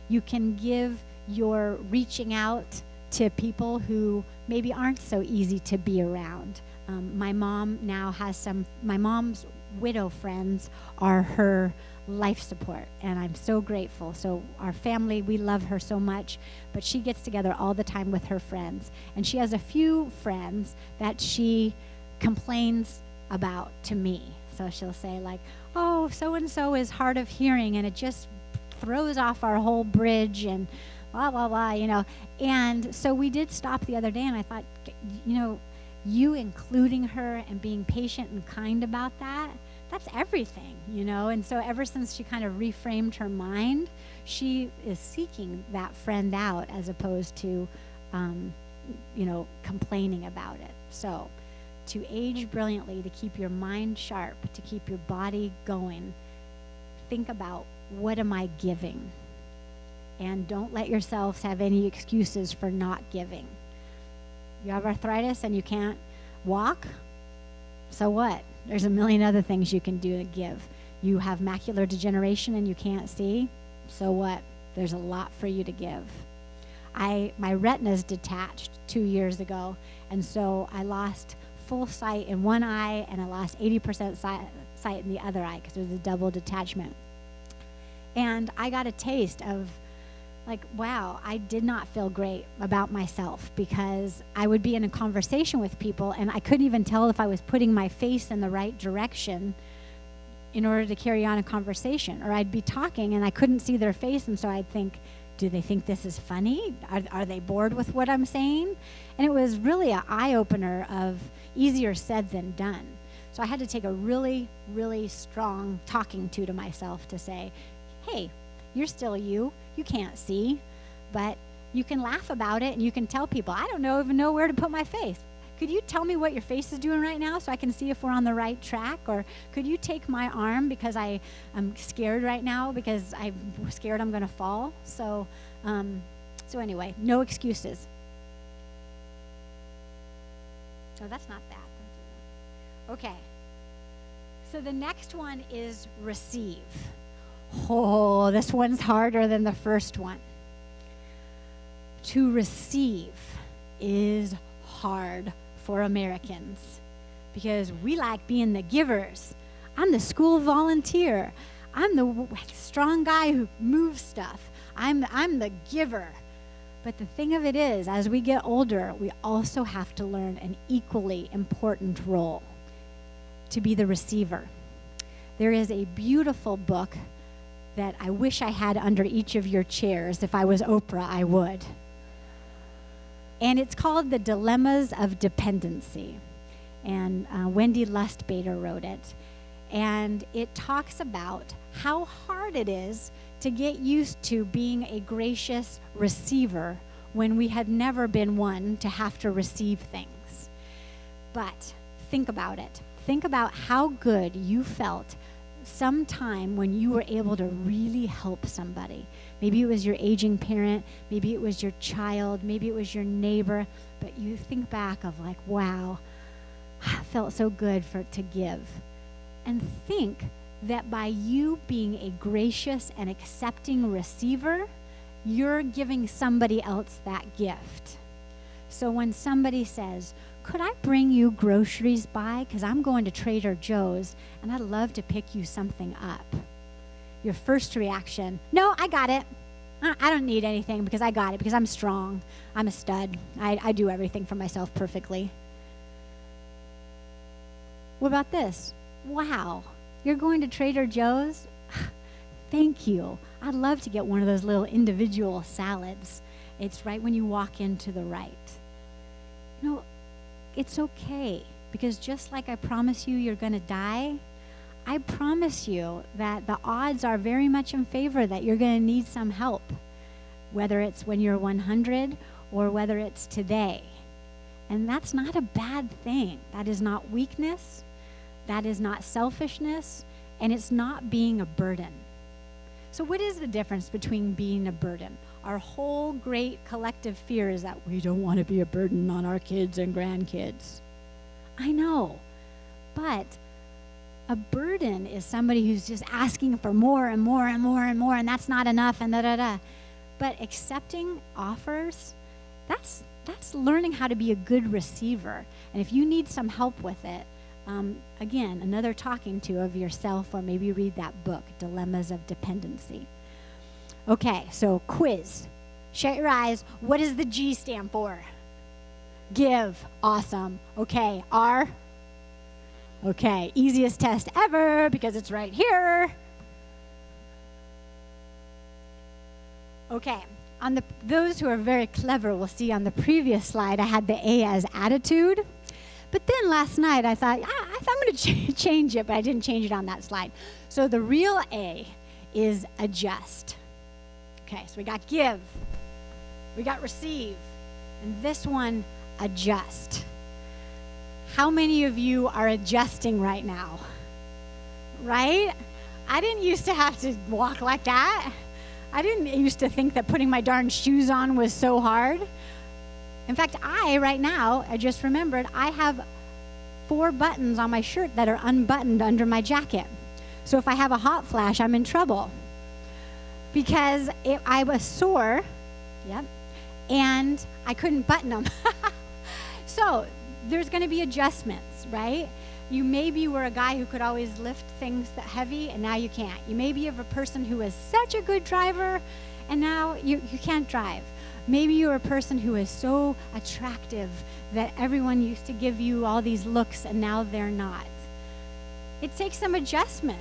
You can give your reaching out to people who maybe aren't so easy to be around. My mom now has my mom's widow friends are her life support, and I'm so grateful. So our family, we love her so much, but she gets together all the time with her friends, and she has a few friends that she complains about to me. So she'll say like, "Oh, so-and-so is hard of hearing, and it just throws off our whole bridge," and blah, blah, blah, And so we did stop the other day, and I thought, you including her and being patient and kind about that's everything, And so ever since she kind of reframed her mind, she is seeking that friend out as opposed to, complaining about it. So to age brilliantly, to keep your mind sharp, to keep your body going, think about, what am I giving? And don't let yourselves have any excuses for not giving. You have arthritis and you can't walk? So what? There's a million other things you can do to give. You have macular degeneration and you can't see? So what? There's a lot for you to give. My retina's detached 2 years ago, and so I lost full sight in one eye, and I lost 80% sight in the other eye because it was a double detachment. And I got a taste of, wow, I did not feel great about myself, because I would be in a conversation with people and I couldn't even tell if I was putting my face in the right direction in order to carry on a conversation. Or I'd be talking and I couldn't see their face, and so I'd think, Do they think this is funny? Are they bored with what I'm saying? And it was really an eye-opener of easier said than done. So I had to take a really, really strong talking to myself to say, hey, you're still you. You can't see, but you can laugh about it and you can tell people, I don't even know where to put my face. Could you tell me what your face is doing right now so I can see if we're on the right track? Or could you take my arm because I'm scared right now because I'm scared I'm going to fall? So anyway, no excuses. Oh, that's not that. Okay. So the next one is receive. Oh, this one's harder than the first one. To receive is hard for Americans because we like being the givers. I'm the school volunteer. I'm the strong guy who moves stuff. I'm the giver. But the thing of it is, as we get older, we also have to learn an equally important role, to be the receiver. There is a beautiful book that I wish I had under each of your chairs. If I was Oprah, I would. And it's called The Dilemmas of Dependency. And Wendy Lustbader wrote it. And it talks about how hard it is to get used to being a gracious receiver when we had never been one to have to receive things. But think about it. Think about how good you felt sometime when you were able to really help somebody. Maybe it was your aging parent, maybe it was your child, maybe it was your neighbor, but you think back of like, wow, I felt so good to give. And think that by you being a gracious and accepting receiver, you're giving somebody else that gift. So when somebody says, could I bring you groceries by? Because I'm going to Trader Joe's and I'd love to pick you something up. Your first reaction, no, I got it. I don't need anything because I got it, because I'm strong. I'm a stud. I do everything for myself perfectly. What about this? Wow, you're going to Trader Joe's? Thank you. I'd love to get one of those little individual salads. It's right when you walk into the right. You know, it's okay, because just like I promise you you're going to die, I promise you that the odds are very much in favor that you're going to need some help, whether it's when you're 100 or whether it's today. And that's not a bad thing. That is not weakness. That is not selfishness. And it's not being a burden. So what is the difference between being a burden? Our whole great collective fear is that we don't want to be a burden on our kids and grandkids. I know, but a burden is somebody who's just asking for more and more and more and more, and that's not enough, and da-da-da. But accepting offers, that's learning how to be a good receiver. And if you need some help with it, again, another talking to of yourself, or maybe read that book, Dilemmas of Dependency. Okay, so quiz. Shut your eyes. What does the G stand for? Give. Awesome. Okay, R. Okay, easiest test ever because it's right here. Okay, those who are very clever will see on the previous slide I had the A as attitude. But then last night I thought, I'm going to change it, but I didn't change it on that slide. So the real A is adjust. Okay, so we got give, we got receive, and this one, adjust. How many of you are adjusting right now? Right? I didn't used to have to walk like that. I didn't used to think that putting my darn shoes on was so hard. In fact, right now, I just remembered, I have 4 buttons on my shirt that are unbuttoned under my jacket. So if I have a hot flash, I'm in trouble. Because I was sore, and I couldn't button them. So there's going to be adjustments, right? Maybe you were a guy who could always lift things that heavy, and now you can't. You maybe you have a person who is such a good driver, and now you can't drive. Maybe you're a person who is so attractive that everyone used to give you all these looks, and now they're not. It takes some adjustment,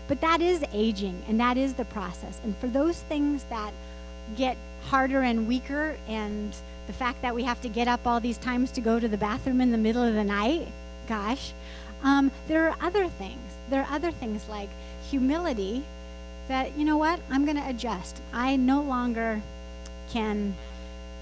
but that is aging, and that is the process. And for those things that get harder and weaker, and the fact that we have to get up all these times to go to the bathroom in the middle of the night, gosh, there are other things. There are other things like humility that, you know what, I'm going to adjust. I no longer can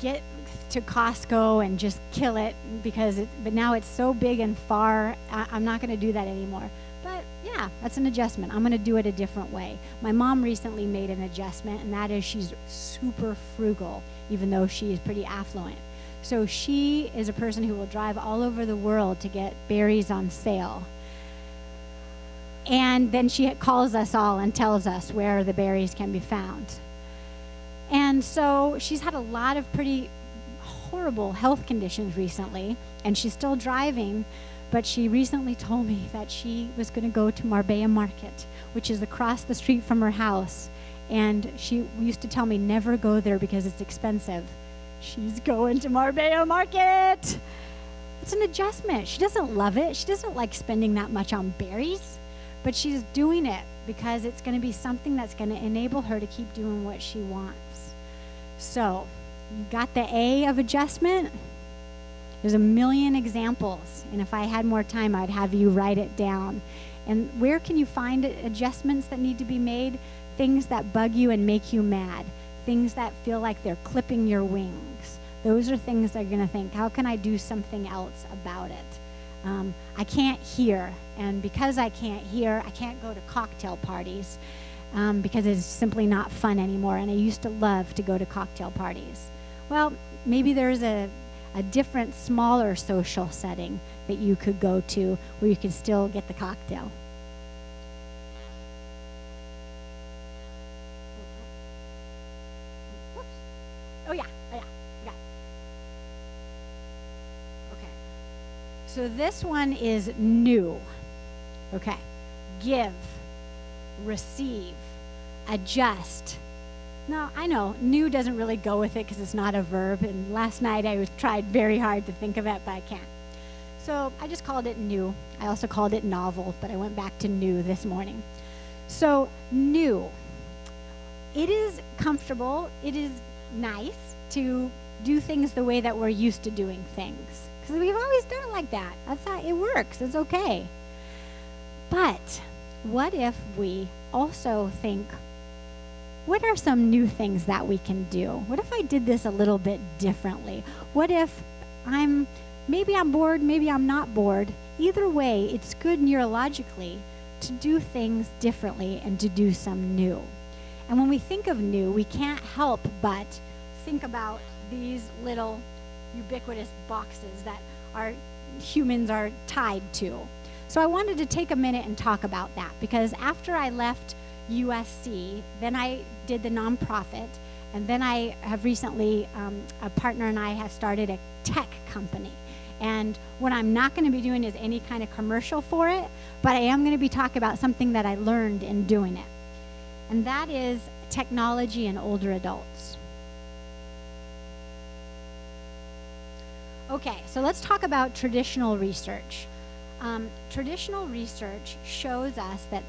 get to Costco and just kill it but now it's so big and far, I'm not going to do that anymore. But yeah, that's an adjustment. I'm going to do it a different way. My mom recently made an adjustment, and that is she's super frugal, even though she is pretty affluent. So she is a person who will drive all over the world to get berries on sale. And then she calls us all and tells us where the berries can be found. And so she's had a lot of pretty horrible health conditions recently, and she's still driving, but she recently told me that she was going to go to Marbella Market, which is across the street from her house. And she used to tell me, never go there because it's expensive. She's going to Marbella Market. It's an adjustment. She doesn't love it. She doesn't like spending that much on berries, but she's doing it because it's going to be something that's going to enable her to keep doing what she wants. So, you got the A of adjustment? There's a million examples, and if I had more time, I'd have you write it down. And where can you find adjustments that need to be made? Things that bug you and make you mad. Things that feel like they're clipping your wings. Those are things that you're going to think, how can I do something else about it? I can't hear, and because I can't hear, I can't go to cocktail parties because it's simply not fun anymore, and I used to love to go to cocktail parties. Well, maybe there's a different, smaller social setting that you could go to where you can still get the cocktail. Whoops. Oh yeah, you got it. Okay. So this one is new. Okay. Give, receive, adjust. No, I know, new doesn't really go with it because it's not a verb, and last night I tried very hard to think of it, but I can't. So I just called it new. I also called it novel, but I went back to new this morning. So new. It is comfortable, it is nice to do things the way that we're used to doing things, because we've always done it like that. That's how it works, it's okay. But what if we also think, what are some new things that we can do? What if I did this a little bit differently? What if maybe I'm bored, maybe I'm not bored. Either way, it's good neurologically to do things differently and to do some new. And when we think of new, we can't help but think about these little ubiquitous boxes that our humans are tied to. So I wanted to take a minute and talk about that, because after I left USC, then I did the nonprofit, and then I have recently, a partner and I have started a tech company. And what I'm not going to be doing is any kind of commercial for it, but I am going to be talking about something that I learned in doing it. And that is technology and older adults. Okay, so let's talk about traditional research. Traditional research shows us that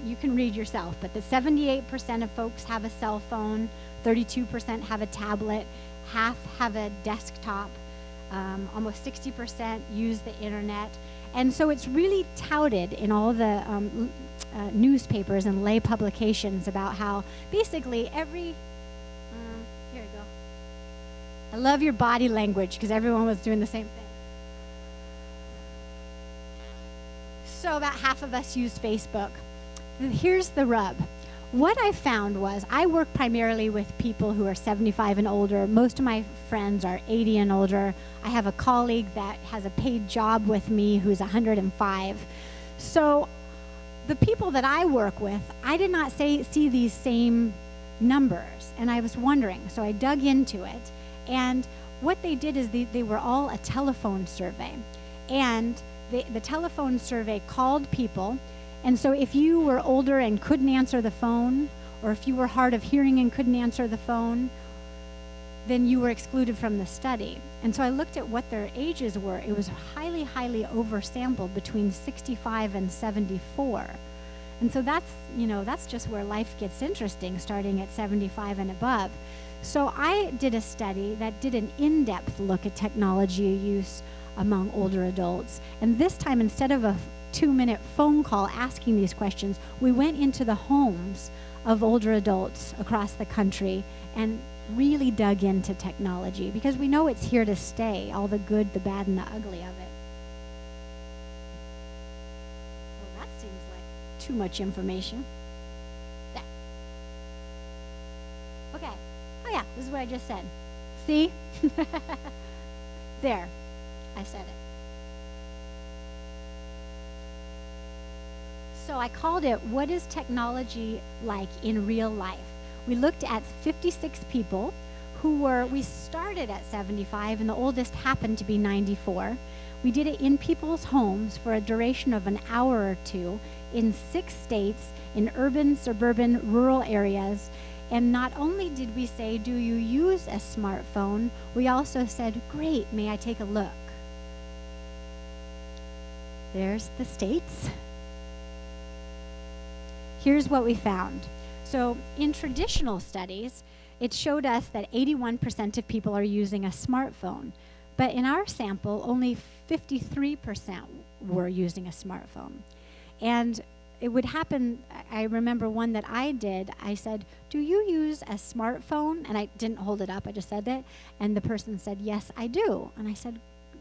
you can read yourself, but that 78% of folks have a cell phone, 32% have a tablet, half have a desktop, almost 60% use the internet. And so it's really touted in all the newspapers and lay publications about how basically here you go. I love your body language because everyone was doing the same thing. So about half of us use Facebook. Here's the rub. What I found was I work primarily with people who are 75 and older. Most of my friends are 80 and older. I have a colleague that has a paid job with me who's 105. So the people that I work with, I did not see these same numbers. And I was wondering. So I dug into it. And what they did is they were all a telephone survey. And the telephone survey called people, and so if you were older and couldn't answer the phone, or if you were hard of hearing and couldn't answer the phone, then you were excluded from the study. And so I looked at what their ages were. It was highly, highly oversampled between 65 and 74. And so that's, that's just where life gets interesting, starting at 75 and above. So I did a study that did an in-depth look at technology use among older adults. And this time, instead of a 2-minute phone call asking these questions, we went into the homes of older adults across the country and really dug into technology, because we know it's here to stay, all the good, the bad, and the ugly of it. Well, that seems like too much information. There. Okay. Oh yeah, this is what I just said. See? There. I said it. So I called it, What is Technology Like in Real Life? We looked at 56 people we started at 75, and the oldest happened to be 94. We did it in people's homes for a duration of an hour or two in 6 states, in urban, suburban, rural areas. And not only did we say, do you use a smartphone, we also said, great, may I take a look? There's the states. Here's what we found. So in traditional studies, it showed us that 81% of people are using a smartphone. But in our sample, only 53% were using a smartphone. And it would happen, I remember one that I did, I said, do you use a smartphone? And I didn't hold it up, I just said it. And the person said, yes, I do. And I said,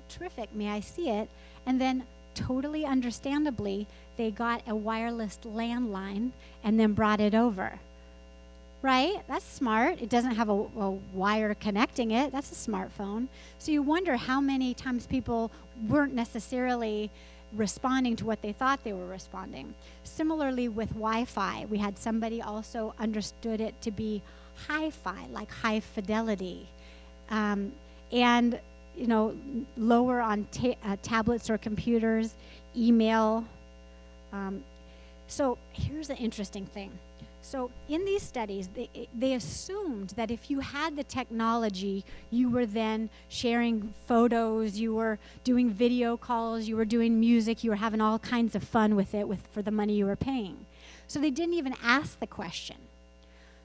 terrific, may I see it? And then totally understandably, they got a wireless landline and then brought it over. Right? That's smart. It doesn't have a wire connecting it. That's a smartphone. So you wonder how many times people weren't necessarily responding to what they thought they were responding. Similarly with Wi-Fi, we had somebody also understood it to be hi-fi, like high fidelity. And lower on tablets or computers, email. So here's an interesting thing. So in these studies, they assumed that if you had the technology, you were then sharing photos, you were doing video calls, you were doing music, you were having all kinds of fun with it for the money you were paying. So they didn't even ask the question.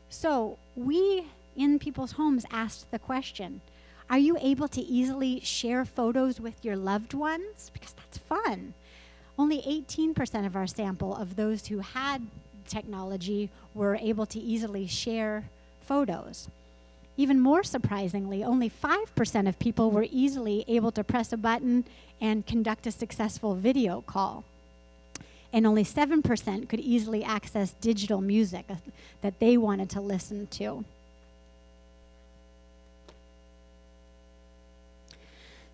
So we, in people's homes, asked the question, are you able to easily share photos with your loved ones? Because that's fun. Only 18% of our sample of those who had technology were able to easily share photos. Even more surprisingly, only 5% of people were easily able to press a button and conduct a successful video call. And only 7% could easily access digital music that they wanted to listen to.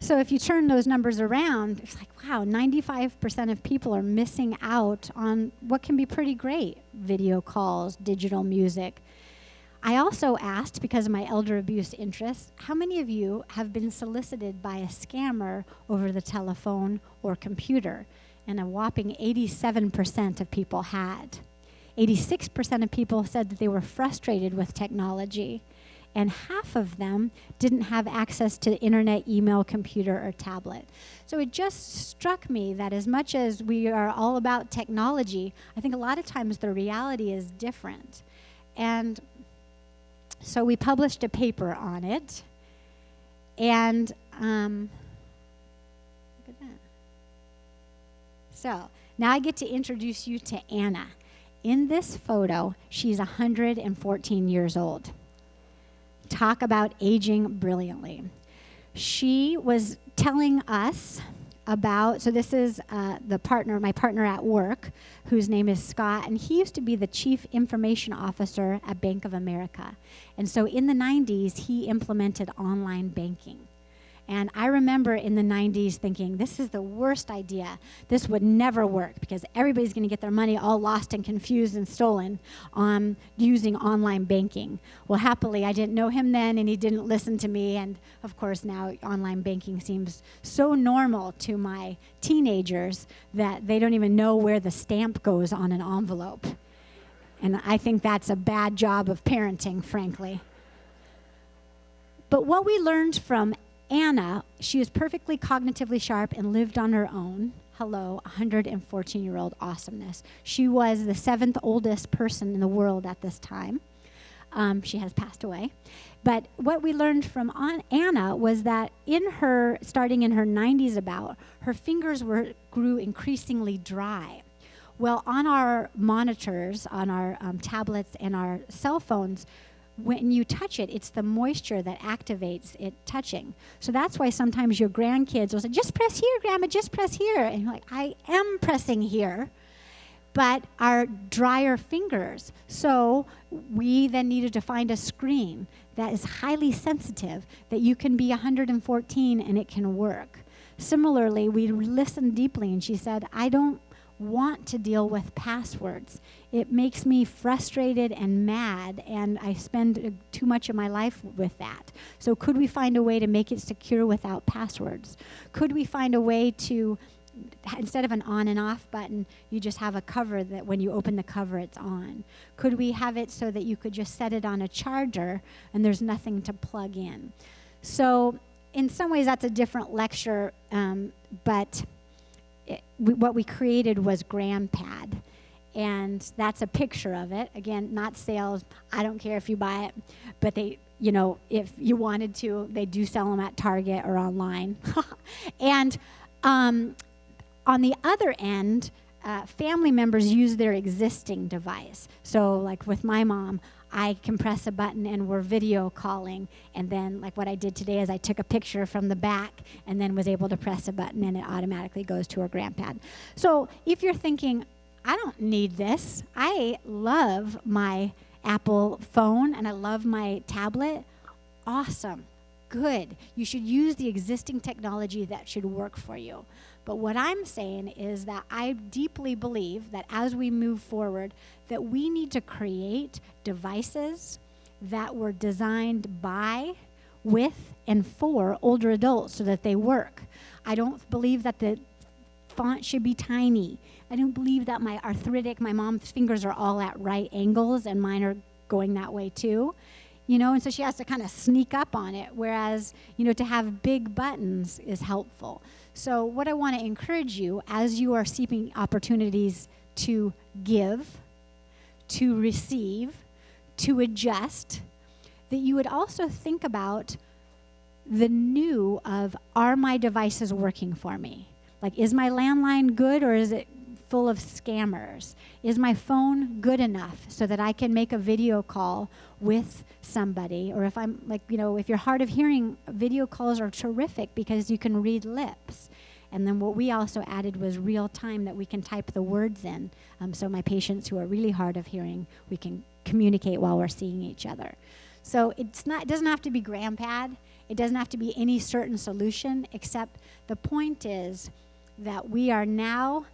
So if you turn those numbers around, it's like, wow, 95% of people are missing out on what can be pretty great video calls, digital music. I also asked, because of my elder abuse interests, how many of you have been solicited by a scammer over the telephone or computer? And a whopping 87% of people had. 86% of people said that they were frustrated with technology. And half of them didn't have access to internet, email, computer, or tablet. So it just struck me that as much as we are all about technology, I think a lot of times the reality is different. And so we published a paper on it. And look at that. So now I get to introduce you to Anna. In this photo, she's 114 years old. Talk about aging brilliantly. She was telling us about, so this is my partner at work, whose name is Scott, and he used to be the chief information officer at Bank of America. And so in the 90s, he implemented online banking. And I remember in the 90s thinking, this is the worst idea. This would never work because everybody's going to get their money all lost and confused and stolen on using online banking. Well, happily, I didn't know him then, and he didn't listen to me. And of course, now online banking seems so normal to my teenagers that they don't even know where the stamp goes on an envelope. And I think that's a bad job of parenting, frankly. But what we learned from Anna, she was perfectly cognitively sharp and lived on her own, hello, 114-year-old awesomeness. She was the 7th oldest person in the world at this time. She has passed away. But what we learned from Anna was that starting in her 90s about, her fingers grew increasingly dry. Well, on our monitors, on our tablets and our cell phones, when you touch it, it's the moisture that activates it touching. So that's why sometimes your grandkids will say, just press here, Grandma, just press here. And you're like, I am pressing here. But our drier fingers. So we then needed to find a screen that is highly sensitive, that you can be 114 and it can work. Similarly, we listened deeply, and she said, I don't want to deal with passwords. It makes me frustrated and mad, and I spend too much of my life with that. So could we find a way to make it secure without passwords? Could we find a way to, instead of an on and off button, you just have a cover that when you open the cover, it's on? Could we have it so that you could just set it on a charger and there's nothing to plug in? So in some ways, that's a different lecture, but what we created was GrandPad, and that's a picture of it. Again, not sales. I don't care if you buy it, but they, if you wanted to, they do sell them at Target or online. And on the other end, family members use their existing device. So like with my mom, I can press a button and we're video calling, and then like what I did today is I took a picture from the back and then was able to press a button and it automatically goes to our GrandPad. So if you're thinking, I don't need this, I love my Apple phone and I love my tablet, awesome, good. You should use the existing technology that should work for you. But what I'm saying is that I deeply believe that as we move forward, that we need to create devices that were designed by, with, and for older adults so that they work. I don't believe that the font should be tiny. I don't believe that my mom's fingers are all at right angles and mine are going that way too. And so she has to kind of sneak up on it, whereas, to have big buttons is helpful. So what I want to encourage you as you are seeking opportunities to give, to receive, to adjust, that you would also think about the new of, are my devices working for me? Like, is my landline good or is it full of scammers? Is my phone good enough so that I can make a video call with somebody? Or if I'm like, if you're hard of hearing, video calls are terrific because you can read lips. And then what we also added was real time that we can type the words in. So my patients who are really hard of hearing, we can communicate while we're seeing each other. So it doesn't have to be GrandPad. It doesn't have to be any certain solution, except the point is that we are now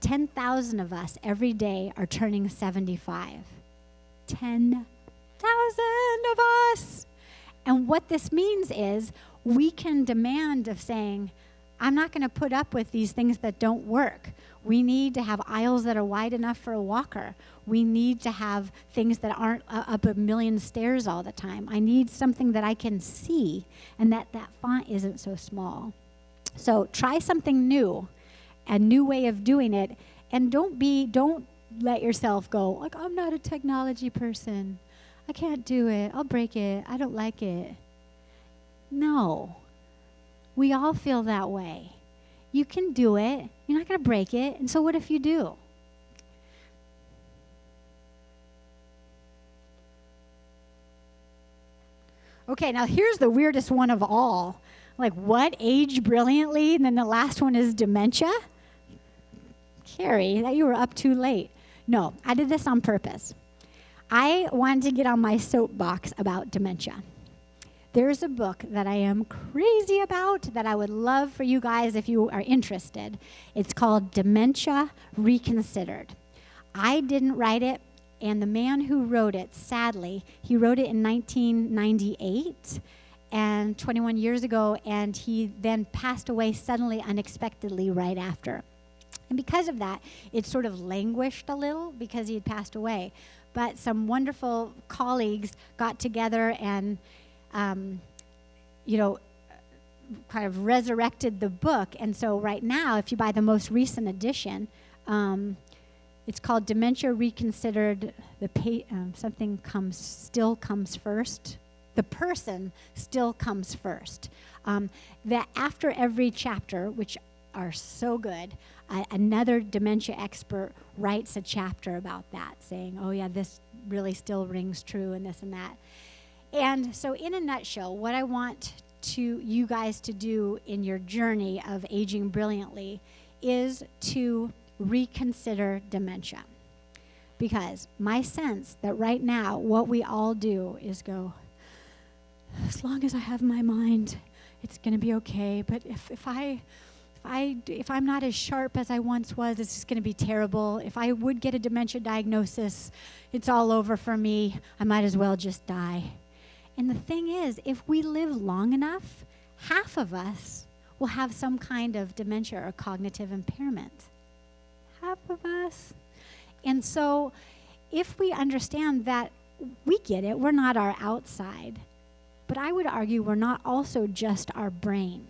10,000 of us every day are turning 75. 10,000 of us. And what this means is we can demand of saying, I'm not going to put up with these things that don't work. We need to have aisles that are wide enough for a walker. We need to have things that aren't up a million stairs all the time. I need something that I can see and that font isn't so small. So try something new, a new way of doing it, and don't let yourself go, like, I'm not a technology person. I can't do it. I'll break it. I don't like it. No. We all feel that way. You can do it. You're not going to break it. And so what if you do? Okay, now here's the weirdest one of all. Like, what? Age brilliantly? And then the last one is dementia? Kerry, that you were up too late. No, I did this on purpose. I wanted to get on my soapbox about dementia. There's a book that I am crazy about that I would love for you guys if you are interested. It's called Dementia Reconsidered. I didn't write it, and the man who wrote it, sadly, he wrote it in 1998, and 21 years ago, and he then passed away suddenly, unexpectedly right after. And because of that, it sort of languished a little because he had passed away. But some wonderful colleagues got together and kind of resurrected the book. And so right now, if you buy the most recent edition, it's called Dementia Reconsidered. Still comes first. The person still comes first. That after every chapter, which are so good, another dementia expert writes a chapter about that, saying, oh yeah, this really still rings true and this and that. And so in a nutshell, what I want you guys to do in your journey of aging brilliantly is to reconsider dementia. Because my sense that right now what we all do is go, as long as I have my mind, it's going to be okay. But if I'm not as sharp as I once was, it's just going to be terrible. If I would get a dementia diagnosis, it's all over for me. I might as well just die. And the thing is, if we live long enough, half of us will have some kind of dementia or cognitive impairment. Half of us. And so if we understand that we get it, we're not our outside, but I would argue we're not also just our brain.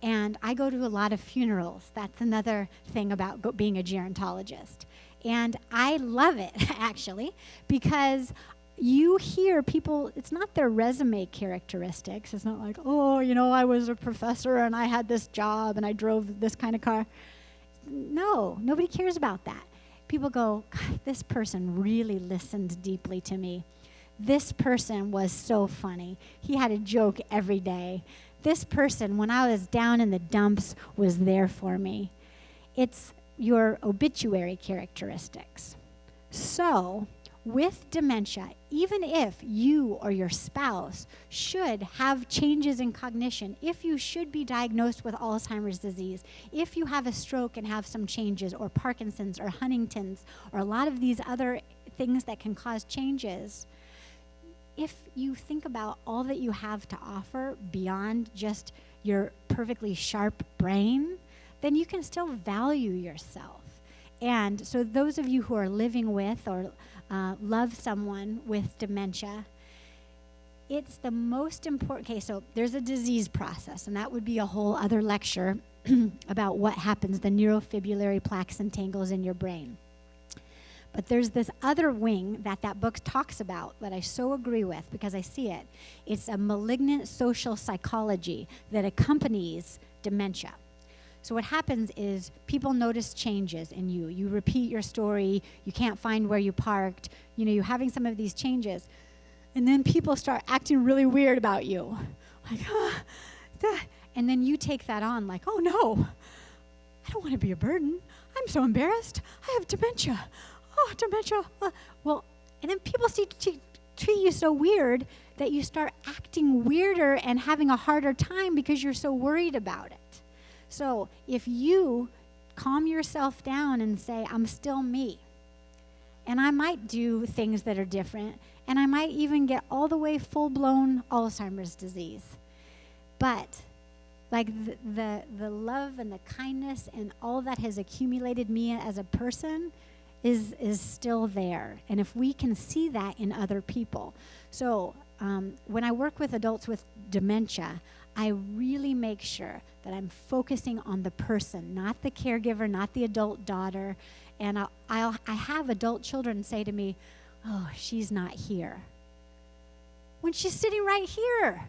And I go to a lot of funerals. That's another thing about being a gerontologist. And I love it, actually, because you hear people, it's not their resume characteristics. It's not like, oh, I was a professor and I had this job and I drove this kind of car. No, nobody cares about that. People go, God, this person really listened deeply to me. This person was so funny. He had a joke every day. This person, when I was down in the dumps, was there for me. It's your obituary characteristics. So, with dementia, even if you or your spouse should have changes in cognition, if you should be diagnosed with Alzheimer's disease, if you have a stroke and have some changes, or Parkinson's or Huntington's, or a lot of these other things that can cause changes, if you think about all that you have to offer beyond just your perfectly sharp brain, then you can still value yourself. And so those of you who are living with or love someone with dementia, it's the most important. Okay, so there's a disease process, and that would be a whole other lecture about what happens, the neurofibrillary plaques and tangles in your brain. But there's this other wing that book talks about that I so agree with because I see it. It's a malignant social psychology that accompanies dementia. So what happens is people notice changes in you. You repeat your story. You can't find where you parked. You're having some of these changes. And then people start acting really weird about you. Like, and then you take that on like, oh no, I don't want to be a burden. I'm so embarrassed. I have dementia. Oh, dementia. Well, and then people treat you so weird that you start acting weirder and having a harder time because you're so worried about it. So if you calm yourself down and say, I'm still me, and I might do things that are different, and I might even get all the way full-blown Alzheimer's disease, but like the love and the kindness and all that has accumulated me as a person is still there. And if we can see that in other people. So when I work with adults with dementia, I really make sure that I'm focusing on the person, not the caregiver, not the adult daughter. And I have adult children say to me, oh, she's not here. When she's sitting right here.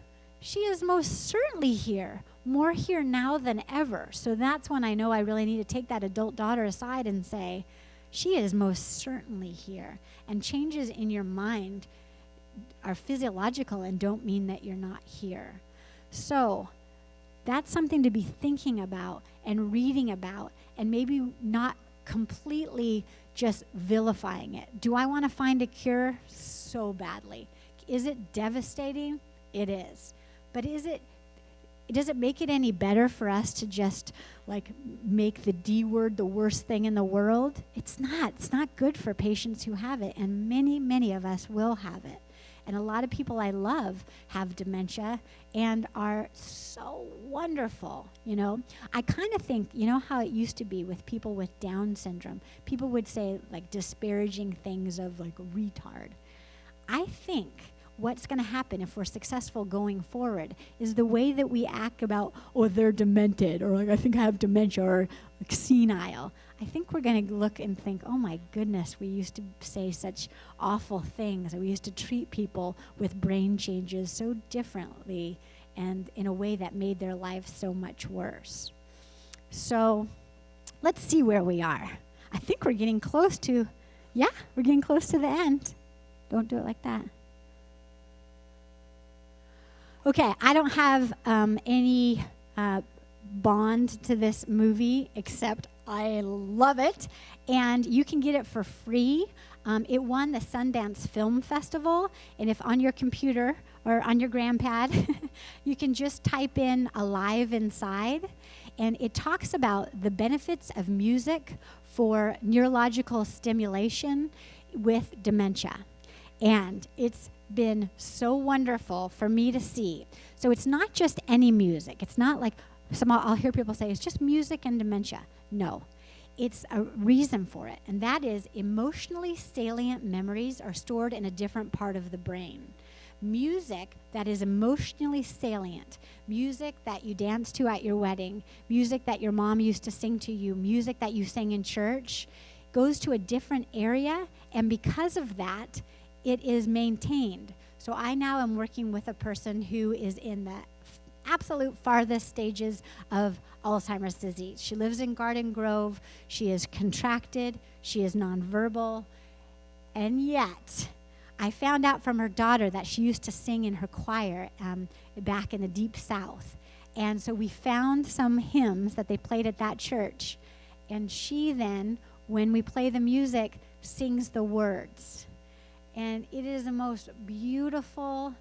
She is most certainly here, more here now than ever. So that's when I know I really need to take that adult daughter aside and say, she is most certainly here. And changes in your mind are physiological and don't mean that you're not here. So that's something to be thinking about and reading about, and maybe not completely just vilifying it. Do I want to find a cure? So badly. Is it devastating? It is. But does it make it any better for us to just like make the D word the worst thing in the world? It's not. It's not good for patients who have it, and many, many of us will have it. And a lot of people I love have dementia and are so wonderful, I kind of think, how it used to be with people with Down syndrome. People would say like disparaging things of like retard. I think what's going to happen if we're successful going forward is the way that we act about, oh, they're demented, or like, I think I have dementia, or like senile. I think we're going to look and think, oh my goodness, we used to say such awful things. We used to treat people with brain changes so differently and in a way that made their lives so much worse. So let's see where we are. I think we're getting close to, we're getting close to the end. Don't do it like that. Okay, I don't have any bond to this movie except I love it, and you can get it for free. It won the Sundance Film Festival, and if on your computer or on your grandpad, you can just type in Alive Inside, and it talks about the benefits of music for neurological stimulation with dementia. And it's been so wonderful for me to see. So it's not just any music. It's not like I'll hear people say, it's just music and dementia. No, it's a reason for it. And that is emotionally salient memories are stored in a different part of the brain. Music that is emotionally salient, music that you danced to at your wedding, music that your mom used to sing to you, music that you sang in church, goes to a different area. And because of that, it is maintained. So I now am working with a person who is in the absolute farthest stages of Alzheimer's disease. She lives in Garden Grove. She is contracted. She is nonverbal. And yet, I found out from her daughter that she used to sing in her choir back in the Deep South. And so we found some hymns that they played at that church. And she then, when we play the music, sings the words. And it is the most beautiful,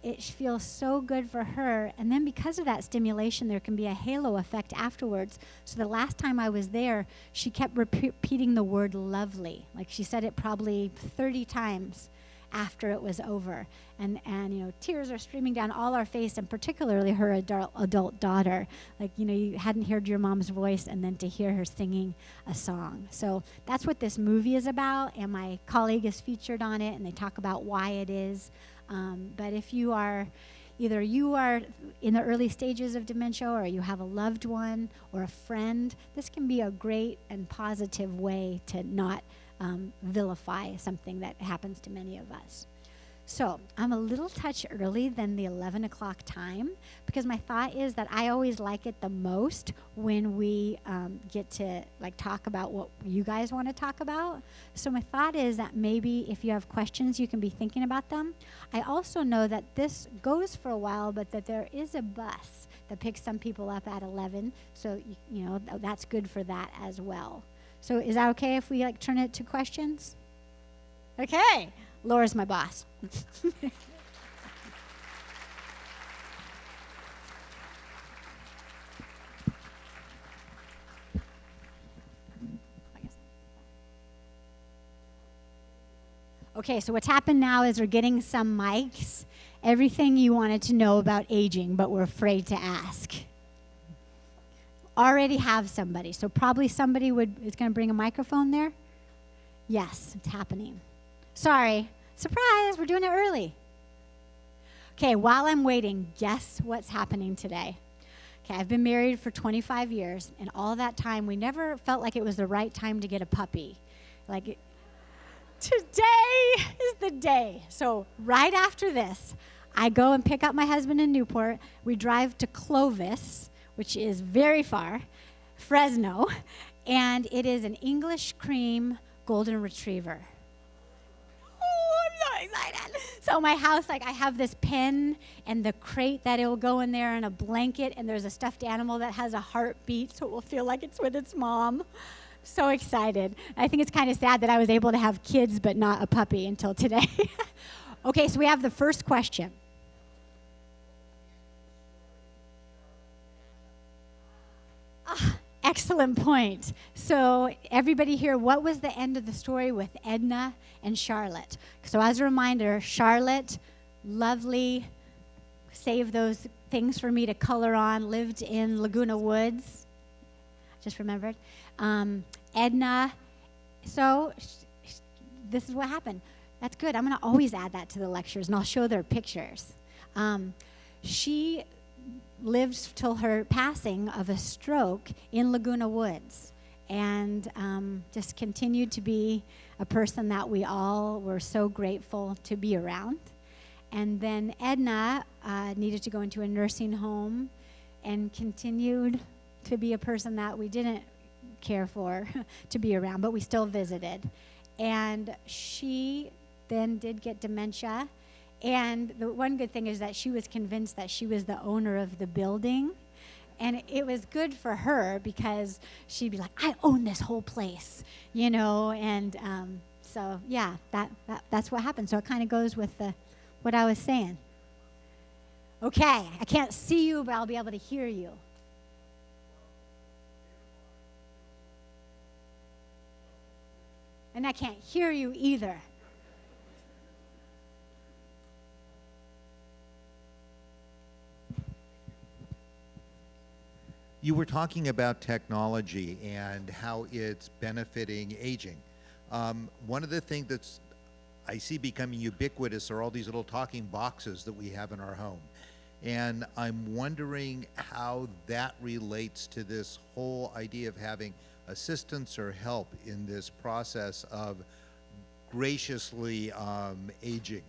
it feels so good for her. And then because of that stimulation, there can be a halo effect afterwards. So the last time I was there, she kept repeating the word lovely. Like she said it probably 30 times after it was over. And you know, tears are streaming down all our face, and particularly her adult daughter. Like, you know, you hadn't heard your mom's voice, and then to hear her singing a song. So that's what this movie is about, and my colleague is featured on it, and they talk about why it is. But if you are, either you are in the early stages of dementia, or you have a loved one or a friend, this can be a great and positive way to not vilify something that happens to many of us. So I'm a little touch early than the 11 o'clock time, because my thought is that I always like it the most when we get to like talk about what you guys want to talk about. So my thought is that maybe if you have questions, you can be thinking about them. I also know that this goes for a while, but that there is a bus that picks some people up at 11. So, you know, that's good for that as well. So is that okay if we like turn it to questions? Okay. Laura's my boss. Okay, so what's happened now is we're getting some mics. Everything you wanted to know about aging, but we're afraid to ask. Already have somebody, so probably somebody is going to bring a microphone there. Yes, it's happening. Sorry. Surprise, we're doing it early. Okay, while I'm waiting, guess what's happening today? Okay, I've been married for 25 years, and all that time, we never felt like it was the right time to get a puppy. Like, today is the day. So right after this, I go and pick up my husband in Newport. We drive to Clovis, which is very far, Fresno, and it is an English cream golden retriever. Excited. So my house, like I have this pen and the crate that it will go in there and a blanket, and there's a stuffed animal that has a heartbeat, so it will feel like it's with its mom. So excited. I think it's kind of sad that I was able to have kids but not a puppy until today. Okay, so we have the first question. Excellent point. So everybody here, what was the end of the story with Edna and Charlotte? So as a reminder, Charlotte, lovely, saved those things for me to color on, lived in Laguna Woods. Just remembered. Edna, so this is what happened. That's good. I'm going to always add that to the lectures, and I'll show their pictures. She lived till her passing of a stroke in Laguna Woods, and just continued to be a person that we all were so grateful to be around. And then Edna needed to go into a nursing home and continued to be a person that we didn't care for to be around, but we still visited. And she then did get dementia. And the one good thing is that she was convinced that she was the owner of the building. And it was good for her because she'd be like, I own this whole place, you know. And so, yeah, that's what happened. So it kind of goes with what I was saying. Okay, I can't see you, but I'll be able to hear you. And I can't hear you either. You were talking about technology and how it's benefiting aging. One of the things that's I see becoming ubiquitous are all these little talking boxes that we have in our home. And I'm wondering how that relates to this whole idea of having assistance or help in this process of graciously aging.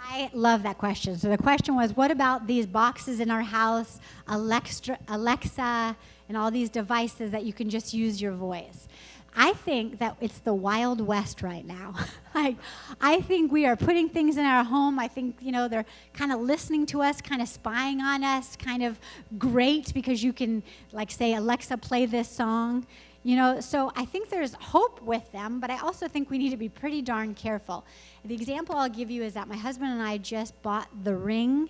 I love that question. So the question was, what about these boxes in our house, Alexa, and all these devices that you can just use your voice? I think that it's the Wild West right now. I think we are putting things in our home. I think, you know, they're kind of listening to us, kind of spying on us, kind of great because you can, like, say, Alexa, play this song. You know, so I think there's hope with them, but I also think we need to be pretty darn careful. The example I'll give you is that my husband and I just bought the Ring,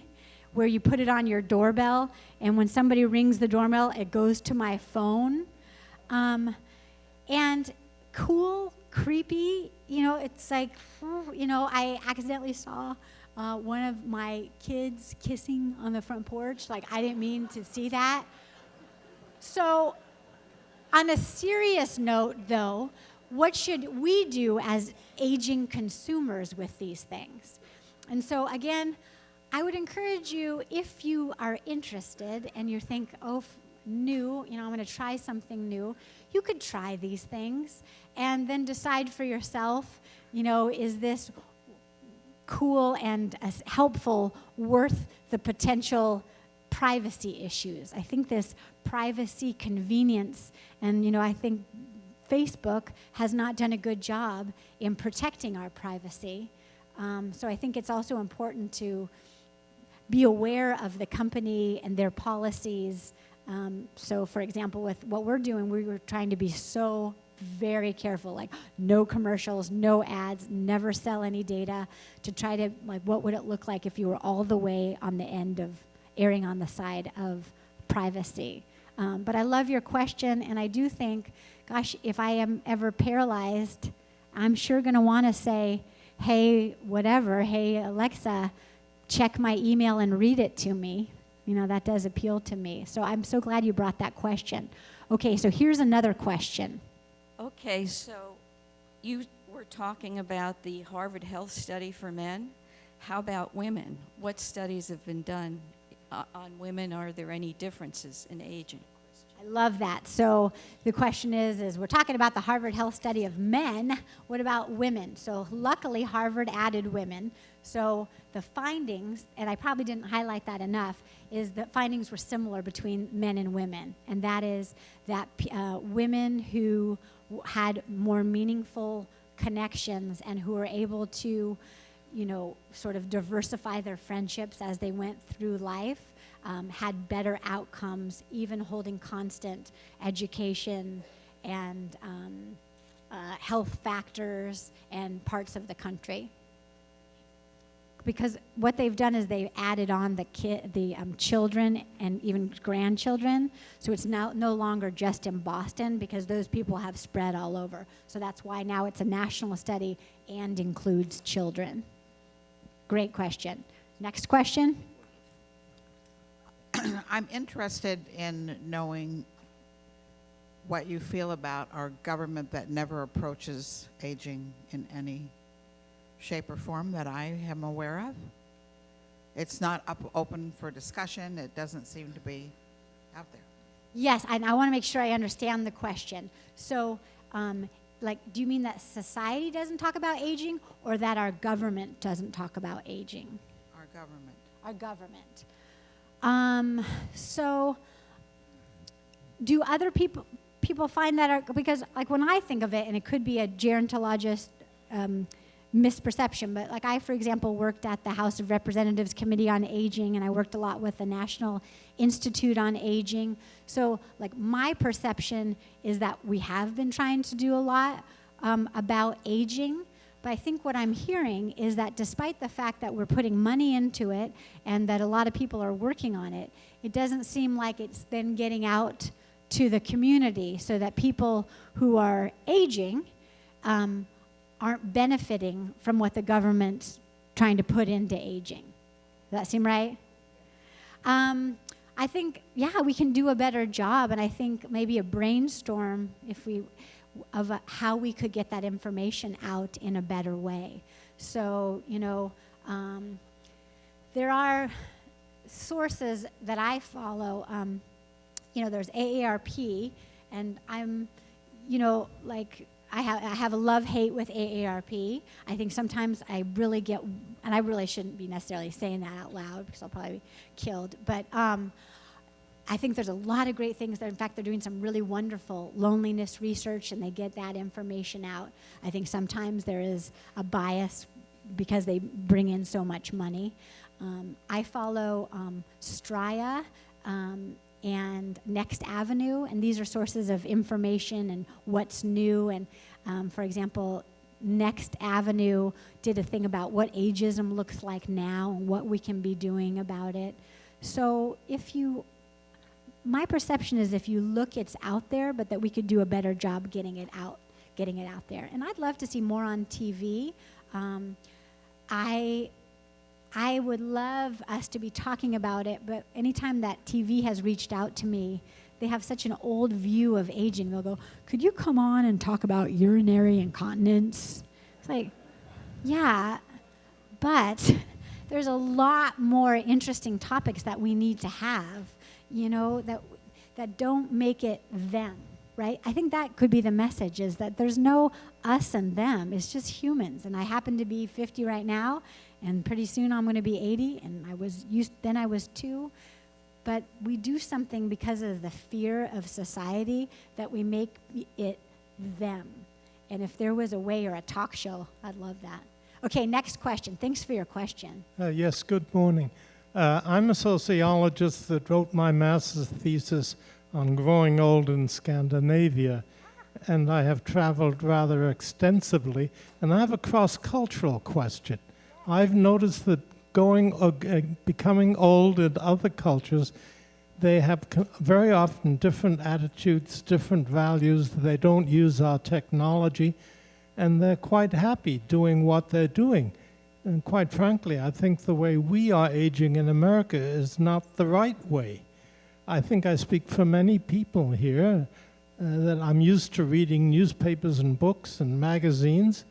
where you put it on your doorbell, and when somebody rings the doorbell, it goes to my phone. And cool, creepy, you know, it's like, you know, I accidentally saw one of my kids kissing on the front porch. Like, I didn't mean to see that. So, on a serious note, though, what should we do as aging consumers with these things? And so, again, I would encourage you, if you are interested and you think, oh, new, you know, I'm going to try something new, you could try these things and then decide for yourself, you know, is this cool and helpful, worth the potential privacy issues? I think this privacy convenience, and, you know, I think Facebook has not done a good job in protecting our privacy. So I think it's also important to be aware of the company and their policies. So, for example, with what we're doing, we were trying to be so very careful, like no commercials, no ads, never sell any data, to try to, like, what would it look like if you were all the way on the end of erring on the side of privacy. But I love your question, and I do think, gosh, if I am ever paralyzed, I'm sure going to want to say, hey, whatever, hey, Alexa, check my email and read it to me. You know, that does appeal to me. So I'm so glad you brought that question. Okay, so here's another question. Okay, so you were talking about the Harvard Health Study for men. How about women? What studies have been done on women? Are there any differences in aging? I love that. So the question is we're talking about the Harvard Health Study of men. What about women? So luckily, Harvard added women. So the findings, and I probably didn't highlight that enough, is that findings were similar between men and women. And that is that women who had more meaningful connections and who were able to, you know, sort of diversify their friendships as they went through life, had better outcomes, even holding constant education and health factors and parts of the country. Because what they've done is they've added on the children and even grandchildren. So it's now no longer just in Boston, because those people have spread all over. So that's why now it's a national study and includes children. Great question. Next question. I'm interested in knowing what you feel about our government that never approaches aging in any shape, or form that I am aware of. It's not open for discussion. It doesn't seem to be out there. Yes, and I want to make sure I understand the question. So, do you mean that society doesn't talk about aging, or that our government doesn't talk about aging? Our government. Our government. So, do other people find that? Because, like, when I think of it, and it could be a gerontologist misperception, but like I, for example, worked at the House of Representatives Committee on Aging, and I worked a lot with the National Institute on Aging. So, like, my perception is that we have been trying to do a lot about aging, but I think what I'm hearing is that despite the fact that we're putting money into it and that a lot of people are working on it, it doesn't seem like it's then getting out to the community so that people who are aging aren't benefiting from what the government's trying to put into aging. Does that seem right? I think, yeah, we can do a better job, and I think maybe a brainstorm of how we could get that information out in a better way. So, there are sources that I follow. There's AARP, and I'm, I have a love-hate with AARP. I think sometimes I really get, and I really shouldn't be necessarily saying that out loud because I'll probably be killed, but I think there's a lot of great things there. In fact, they're doing some really wonderful loneliness research, and they get that information out. I think sometimes there is a bias because they bring in so much money. I follow Straya, and Next Avenue, and these are sources of information and what's new. And for example, Next Avenue did a thing about what ageism looks like now and what we can be doing about it. So my perception is if you look, it's out there, but that we could do a better job getting it out there. And I'd love to see more on TV. I would love us to be talking about it, but anytime that TV has reached out to me, they have such an old view of aging. They'll go, could you come on and talk about urinary incontinence? It's like, yeah, but there's a lot more interesting topics that we need to have, that don't make it them, right? I think that could be the message, is that there's no us and them. It's just humans. And I happen to be 50 right now, and pretty soon I'm going to be 80, and I was 2. But we do something because of the fear of society that we make it them. And if there was a way, or a talk show, I'd love that. Okay, next question. Thanks for your question. Yes, good morning. I'm a sociologist that wrote my master's thesis on growing old in Scandinavia, and I have traveled rather extensively, and I have a cross-cultural question. I've noticed that becoming old in other cultures, they have very often different attitudes, different values. They don't use our technology, and they're quite happy doing what they're doing. And quite frankly, I think the way we are aging in America is not the right way. I think I speak for many people here that I'm used to reading newspapers and books and magazines,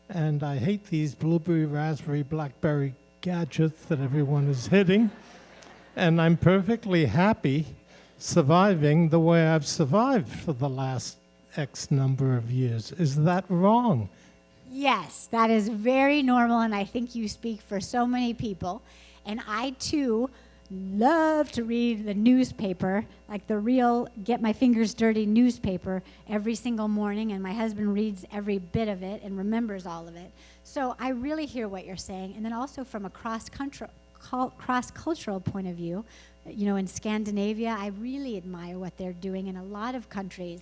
and I hate these blueberry, raspberry, blackberry gadgets that everyone is hitting. And I'm perfectly happy surviving the way I've survived for the last X number of years. Is that wrong? Yes, that is very normal, and I think you speak for so many people. And I, too, love to read the newspaper, like the real get my fingers dirty newspaper every single morning, and my husband reads every bit of it and remembers all of it. So I really hear what you're saying. And then also from a cross-cultural point of view, in Scandinavia, I really admire what they're doing in a lot of countries.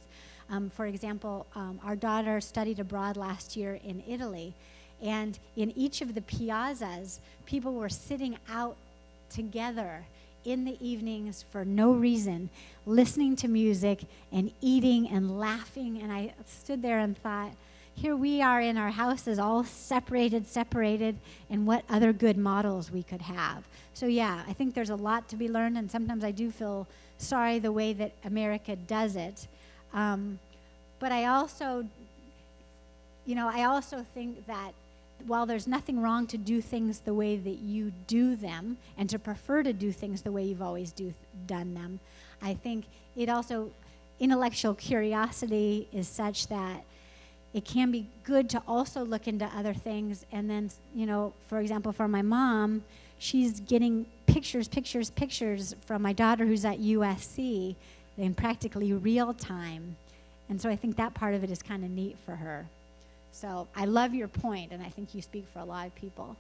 For example, our daughter studied abroad last year in Italy, and in each of the piazzas, people were sitting out together in the evenings for no reason, listening to music and eating and laughing. And I stood there and thought, here we are in our houses all separated, and what other good models we could have. So yeah, I think there's a lot to be learned, and sometimes I do feel sorry the way that America does it. But I also think that while there's nothing wrong to do things the way that you do them and to prefer to do things the way you've always done them, I think it also, intellectual curiosity is such that it can be good to also look into other things. And then, you know, for example, for my mom, she's getting pictures from my daughter who's at USC in practically real time. And so I think that part of it is kind of neat for her. So I love your point, and I think you speak for a lot of people.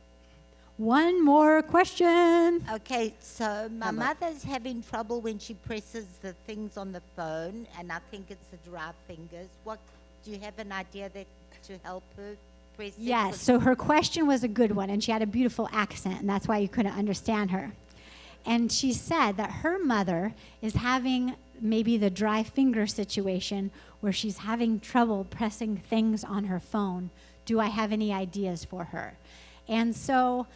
One more question. Okay, so my mother's having trouble when she presses the things on the phone, and I think it's the dry fingers. What, do you have an idea that to help her press it? Yes, so her question was a good one, and she had a beautiful accent, and that's why you couldn't understand her. And she said that her mother is having maybe the dry finger situation where she's having trouble pressing things on her phone. Do I have any ideas for her? And so,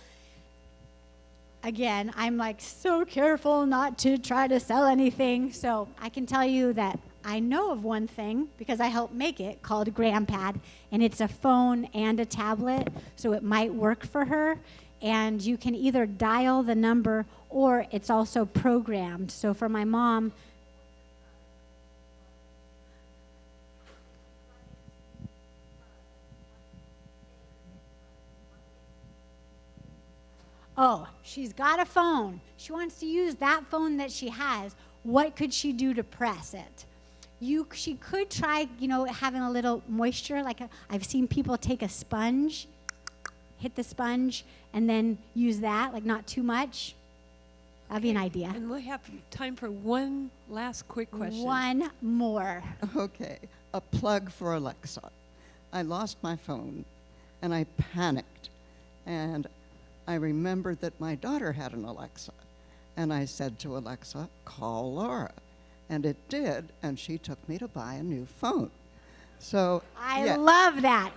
again, I'm like so careful not to try to sell anything. So I can tell you that I know of one thing because I helped make it called GrandPad, and it's a phone and a tablet, so it might work for her. And you can either dial the number or it's also programmed. So for my mom, oh, she's got a phone. She wants to use that phone that she has. What could she do to press it? She could try, you know, having a little moisture. I've seen people take a sponge, hit the sponge, and then use that, like not too much. That'd be an idea. And we have time for one last quick question. One more. Okay, a plug for Alexa. I lost my phone, and I panicked, and I remembered that my daughter had an Alexa, and I said to Alexa, call Laura, and it did, and she took me to buy a new phone. So I love that.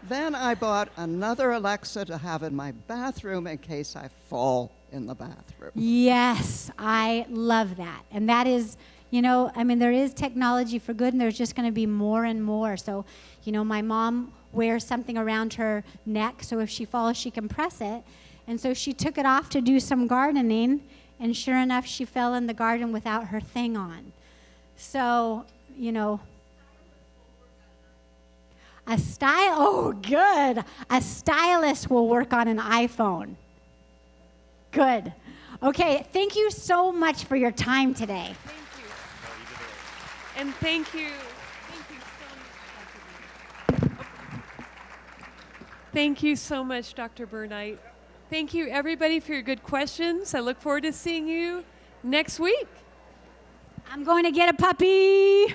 Then I bought another Alexa to have in my bathroom in case I fall in the bathroom. Yes, I love that. And that is, you know, I mean, there is technology for good, and there's just going to be more and more. So, you know, my mom wears something around her neck, so if she falls, she can press it. And so she took it off to do some gardening, and sure enough, she fell in the garden without her thing on. So, you know, good. A stylus will work on an iPhone. Good. Okay, thank you so much for your time today. Thank you. And thank you. Thank you so much, Dr. Burnight. Thank you so much, Dr. Burnight. Thank you, everybody, for your good questions. I look forward to seeing you next week. I'm going to get a puppy.